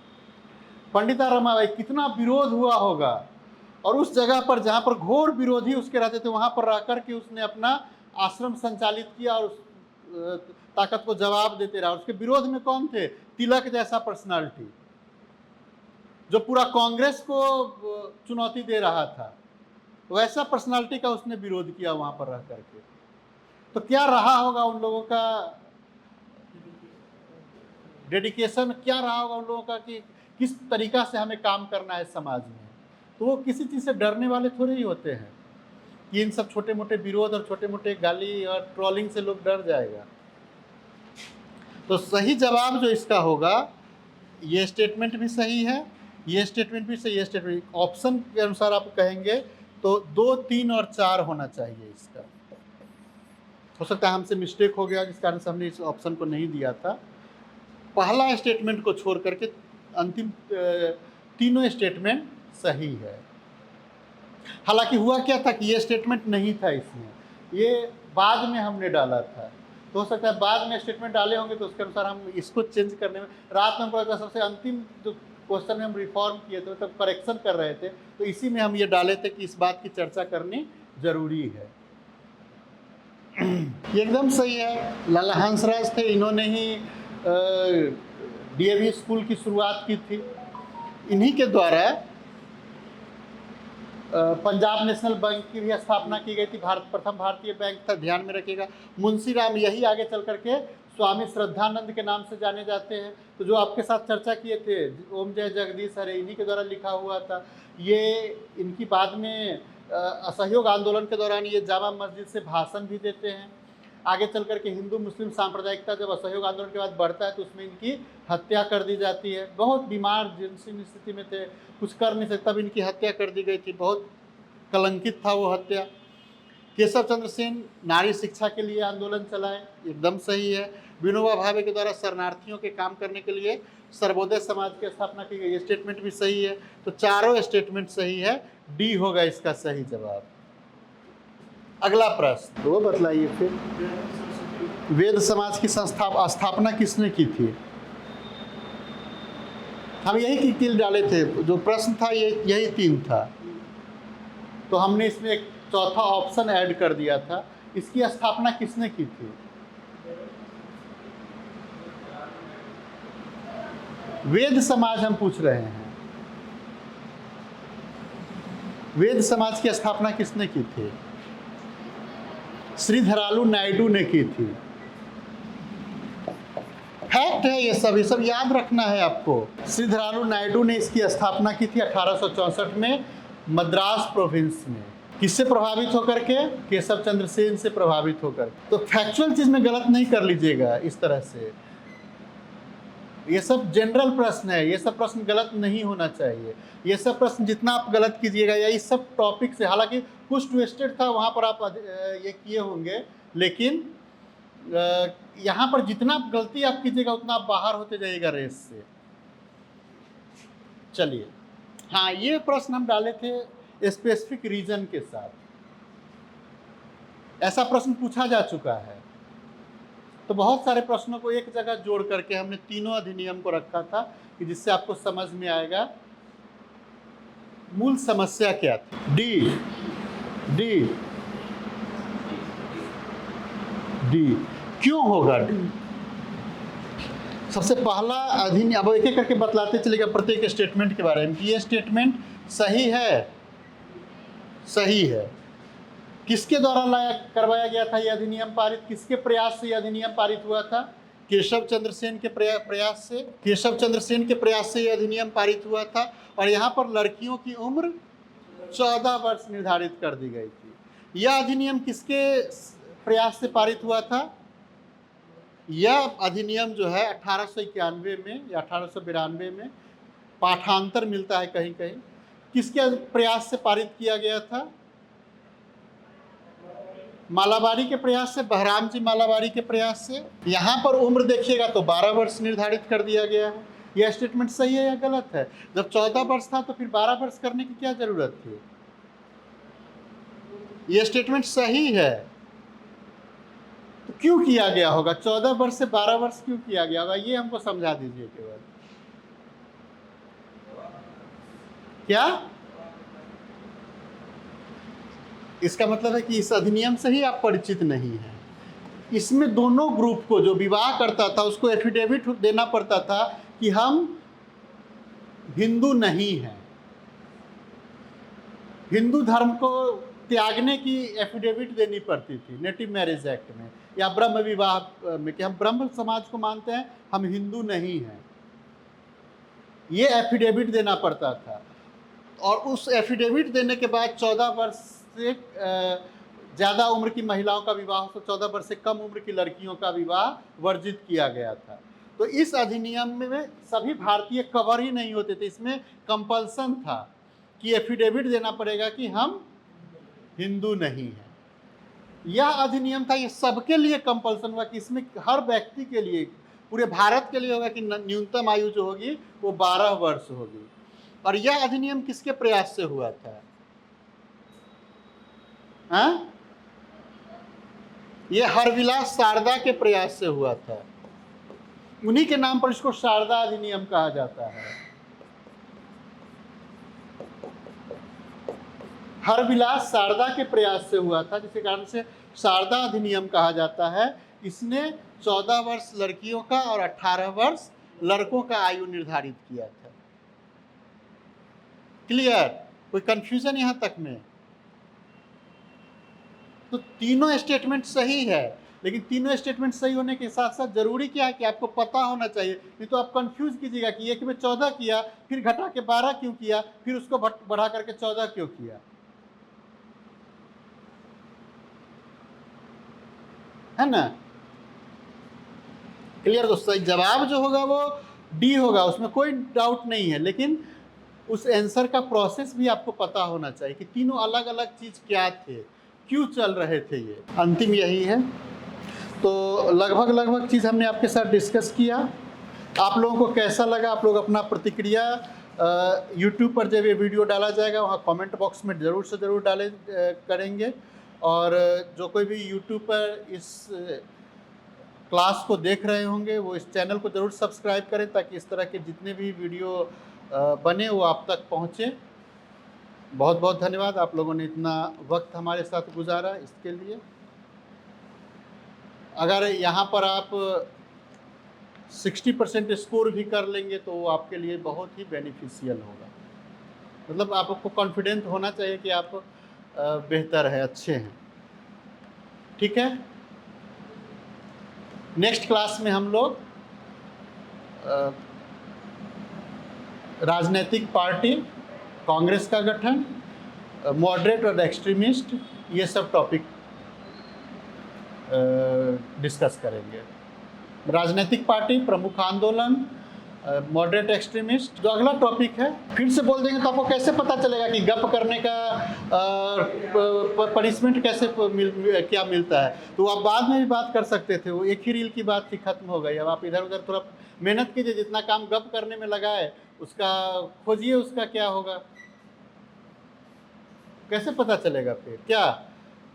A: पंडिता रमाबाई, कितना विरोध हुआ होगा। और उस जगह पर जहाँ पर घोर विरोधी उसके रहते थे वहाँ पर रह कर के उसने अपना आश्रम संचालित किया और उस ताकत को जवाब देते रहा। उसके विरोध में कौन थे? तिलक जैसा पर्सनालिटी जो पूरा कांग्रेस को चुनौती दे रहा था, वैसा पर्सनालिटी का उसने विरोध किया वहाँ पर रह करके। तो क्या रहा होगा उन लोगों का डेडिकेशन, क्या रहा होगा उन लोगों का कि किस तरीका से हमें काम करना है समाज में। तो वो किसी चीज़ से डरने वाले थोड़े ही होते हैं कि इन सब छोटे मोटे विरोध और छोटे मोटे गाली और ट्रोलिंग से लोग डर जाएगा। तो सही जवाब जो इसका होगा, ये स्टेटमेंट भी सही है, ये स्टेटमेंट भी सही है। स्टेटमेंट ऑप्शन के अनुसार आप कहेंगे तो 2, 3 और 4 होना चाहिए इसका। हो सकता है हमसे मिस्टेक हो गया जिस कारण से हमने इस ऑप्शन को नहीं दिया था। पहला स्टेटमेंट को छोड़ करके अंतिम तीनों स्टेटमेंट सही है। हालांकि हुआ क्या था कि ये स्टेटमेंट नहीं था इसमें, ये बाद में हमने डाला था। तो हो सकता है बाद में स्टेटमेंट डाले होंगे तो उसके अनुसार हम इसको चेंज करने में, रात में पड़ा था सबसे अंतिम जो क्वेश्चन में हम रिफॉर्म किए थे तब करेक्शन कर रहे थे, तो इसी में हम ये डाले थे कि इस बात की चर्चा करनी जरूरी है। ये एकदम सही है। लाला हंसराज थे, इन्होंने ही डीएवी स्कूल की शुरुआत की थी। इन्हीं के द्वारा पंजाब नेशनल बैंक की भी स्थापना की गई थी। प्रथम भारतीय बैंक था, ध्यान में रखिएगा। मुंशी राम यही आगे चल करके स्वामी श्रद्धानंद के नाम से जाने जाते हैं। तो जो आपके साथ चर्चा किए थे ओम जय जगदीश हरे, इन्हीं के द्वारा लिखा हुआ था। ये इनकी बाद में असहयोग आंदोलन के दौरान ये जामा मस्जिद से भाषण भी देते हैं। आगे चल करके हिंदू मुस्लिम सांप्रदायिकता जब असहयोग आंदोलन के बाद बढ़ता है तो उसमें इनकी हत्या कर दी जाती है। बहुत बीमार जिनसी स्थिति में थे, कुछ कर नहीं सकता, तब इनकी हत्या कर दी गई थी। बहुत कलंकित था वो हत्या। केशव चंद्र सेन नारी शिक्षा के लिए आंदोलन चलाए, एकदम सही है। विनोबा भावे के द्वारा शरणार्थियों के काम करने के लिए सर्वोदय समाज की स्थापना की गई, स्टेटमेंट भी सही है। तो चारों स्टेटमेंट सही है, डी होगा इसका सही जवाब। अगला प्रश्न वो बतलाइए फिर, वेद समाज की स्थापना किसने की थी? हम यही किल डाले थे, जो प्रश्न था यही 3 था, तो हमने इसमें एक चौथा ऑप्शन ऐड कर दिया था। इसकी स्थापना किसने की थी? वेद समाज हम पूछ रहे हैं। वेद समाज की स्थापना किसने की थी? श्रीधरालु नायडू ने की थी। फैक्ट है ये सब याद रखना है आपको। श्रीधरालु नायडू ने इसकी स्थापना की थी 1864 में मद्रास प्रोविंस में। किससे प्रभावित होकर के? केशव चंद्र सेन से प्रभावित होकर। तो फैक्चुअल चीज में गलत नहीं कर लीजिएगा इस तरह से। ये सब जनरल प्रश्न है, ये सब प्रश्न गलत नहीं होना चाहिए। ये सब प्रश्न जितना आप गलत कीजिएगा, या इस सब टॉपिक से, हालांकि कुछ ट्विस्टेड था वहाँ पर आप ये किए होंगे, लेकिन यहाँ पर जितना गलती आप कीजिएगा उतना आप बाहर होते जाइएगा रेस से। चलिए, हाँ, ये प्रश्न हम डाले थे स्पेसिफिक रीजन के साथ। ऐसा प्रश्न पूछा जा चुका है, तो बहुत सारे प्रश्नों को एक जगह जोड़ करके हमने तीनों अधिनियम को रखा था कि जिससे आपको समझ में आएगा मूल समस्या क्या थी। डी क्यों होगा डी? सबसे पहला अधिनियम, अब एक एक करके बतलाते चलेगा प्रत्येक स्टेटमेंट के बारे में कि ये स्टेटमेंट सही है। किसके द्वारा करवाया गया था ये अधिनियम पारित? किसके प्रयास से ये अधिनियम पारित हुआ था? केशव चंद्र सेन के प्रयास से ये अधिनियम पारित हुआ था। और यहाँ पर लड़कियों की उम्र 14 वर्ष निर्धारित कर दी गई थी। यह अधिनियम किसके प्रयास से पारित हुआ था? यह अधिनियम जो है 1891 में या 1892 में, पाठांतर मिलता है कहीं कहीं, किसके प्रयास से पारित किया गया था? मालाबारी के प्रयास से, बहराम जी मालाबारी के प्रयास से। यहाँ पर उम्र देखिएगा तो 12 वर्ष निर्धारित कर दिया गया है। यह स्टेटमेंट सही है या गलत है? जब 14 वर्ष था तो फिर 12 वर्ष करने की क्या जरूरत थी? यह स्टेटमेंट सही है, तो क्यों किया गया होगा? 14 वर्ष से 12 वर्ष क्यों किया गया होगा, ये हमको समझा दीजिए केवल। क्या इसका मतलब है कि इस अधिनियम से ही आप परिचित नहीं हैं? इसमें दोनों ग्रुप को, जो विवाह करता था उसको एफिडेविट देना पड़ता था कि हम हिंदू नहीं हैं। हिंदू धर्म को त्यागने की एफिडेविट देनी पड़ती थी नेटिव मैरिज एक्ट में, या ब्रह्म विवाह में, कि हम ब्रह्म समाज को मानते हैं, हम हिंदू नहीं हैं। ये एफिडेविट देना पड़ता था। और उस एफिडेविट देने के बाद 14 वर्ष से ज़्यादा उम्र की महिलाओं का विवाह, तो 14 वर्ष से कम उम्र की लड़कियों का विवाह वर्जित किया गया था। तो इस अधिनियम में सभी भारतीय कवर ही नहीं होते थे। इसमें कंपल्सन था कि एफिडेविट देना पड़ेगा कि हम हिंदू नहीं हैं। यह अधिनियम था, ये सबके लिए कंपल्सन हुआ कि इसमें हर व्यक्ति के लिए, पूरे भारत के लिए होगा कि न्यूनतम आयु जो होगी वो 12 वर्ष होगी। और यह अधिनियम किसके प्रयास से हुआ था? हाँ? ये हरविलास शारदा के प्रयास से हुआ था। उन्हीं के नाम पर इसको शारदा अधिनियम कहा जाता है। हरविलास शारदा के प्रयास से हुआ था, जिसके कारण से शारदा अधिनियम कहा जाता है। इसने 14 वर्ष लड़कियों का और 18 वर्ष लड़कों का आयु निर्धारित किया था। क्लियर? कोई कंफ्यूजन यहां तक में? तो तीनों स्टेटमेंट सही है, लेकिन तीनों स्टेटमेंट सही होने के साथ साथ जरूरी क्या है कि आपको पता होना चाहिए, नहीं तो आप कंफ्यूज कीजिएगा कि एक में 14 किया, फिर घटा के 12 क्यों किया, फिर उसको बढ़ा करके 14 क्यों किया। है ना? क्लियर दोस्तों? जवाब जो होगा वो डी होगा, उसमें कोई डाउट नहीं है, लेकिन उस आंसर का प्रोसेस भी आपको पता होना चाहिए कि तीनों अलग अलग चीज क्या थे, क्यों चल रहे थे। ये अंतिम यही है। तो लगभग चीज़ हमने आपके साथ डिस्कस किया। आप लोगों को कैसा लगा? आप लोग अपना प्रतिक्रिया यूट्यूब पर जब ये वीडियो डाला जाएगा वहाँ कमेंट बॉक्स में ज़रूर से ज़रूर करेंगे। और जो कोई भी यूट्यूब पर इस क्लास को देख रहे होंगे वो इस चैनल को ज़रूर सब्सक्राइब करें, ताकि इस तरह के जितने भी वीडियो बने वो आप तक पहुँचे। बहुत बहुत धन्यवाद, आप लोगों ने इतना वक्त हमारे साथ गुजारा इसके लिए। अगर यहाँ पर आप 60% स्कोर भी कर लेंगे तो वो आपके लिए बहुत ही बेनिफिशियल होगा। मतलब आपको कॉन्फिडेंट होना चाहिए कि आप बेहतर है, अच्छे हैं। ठीक है, नेक्स्ट क्लास में हम लोग राजनीतिक पार्टी, कांग्रेस का गठन, मॉडरेट और एक्सट्रीमिस्ट, ये सब टॉपिक डिस्कस करेंगे। राजनीतिक पार्टी, प्रमुख आंदोलन, मॉडरेट एक्सट्रीमिस्ट। जो अगला टॉपिक है फिर से बोल देंगे तो आपको कैसे पता चलेगा कि गप करने का पनिशमेंट कैसे क्या मिलता है। तो आप बाद में भी बात कर सकते थे, वो एक ही रील की बात थी, खत्म हो गई। अब आप इधर उधर थोड़ा मेहनत कीजिए, जितना काम गप करने में लगा है उसका खोजिए, उसका क्या होगा, कैसे पता चलेगा। फिर क्या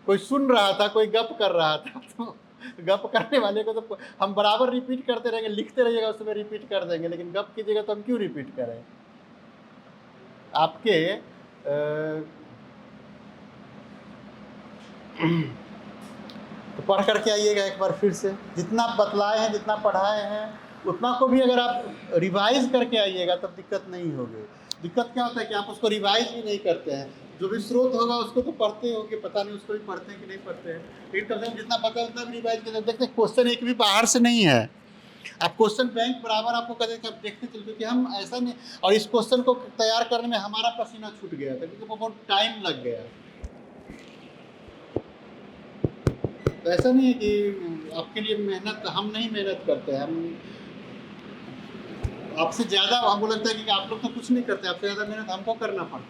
A: कोई सुन रहा था, कोई गप कर रहा था, तो गप करने वाले को तो हम बराबर रिपीट करते रहेंगे, लिखते रहिएगा उसमें रिपीट कर देंगे, लेकिन गप कीजिएगा तो हम क्यों रिपीट करें। आपके तो पढ़ करके आइएगा एक बार फिर से, जितना बतलाए हैं, जितना पढ़ाए हैं उतना को भी अगर आप रिवाइज करके आइएगा तब दिक्कत नहीं होगी। दिक्कत क्या होता है कि आप उसको रिवाइज भी नहीं करते हैं। जो भी स्रोत होगा उसको तो पढ़ते होंगे, पता नहीं उसको भी पढ़ते हैं कि नहीं पढ़ते हैं। लेकिन कम से कम जितना पता है उतना भी रिवाइज करते हैं। देखते हैं क्वेश्चन एक भी बाहर से नहीं है, आप क्वेश्चन बैंक बराबर आपको करें कि आप देखते चलते कि हम ऐसा नहीं। और इस क्वेश्चन को तैयार करने में हमारा पसीना छूट गया था, क्योंकि बहुत टाइम लग गया। तो ऐसा नहीं है कि आपके लिए मेहनत, हम नहीं मेहनत करते हैं, हम आपसे ज़्यादा, हमको लगता है कि आप लोग तो कुछ नहीं करते, आपसे ज़्यादा मेहनत हमको करना पड़ता है।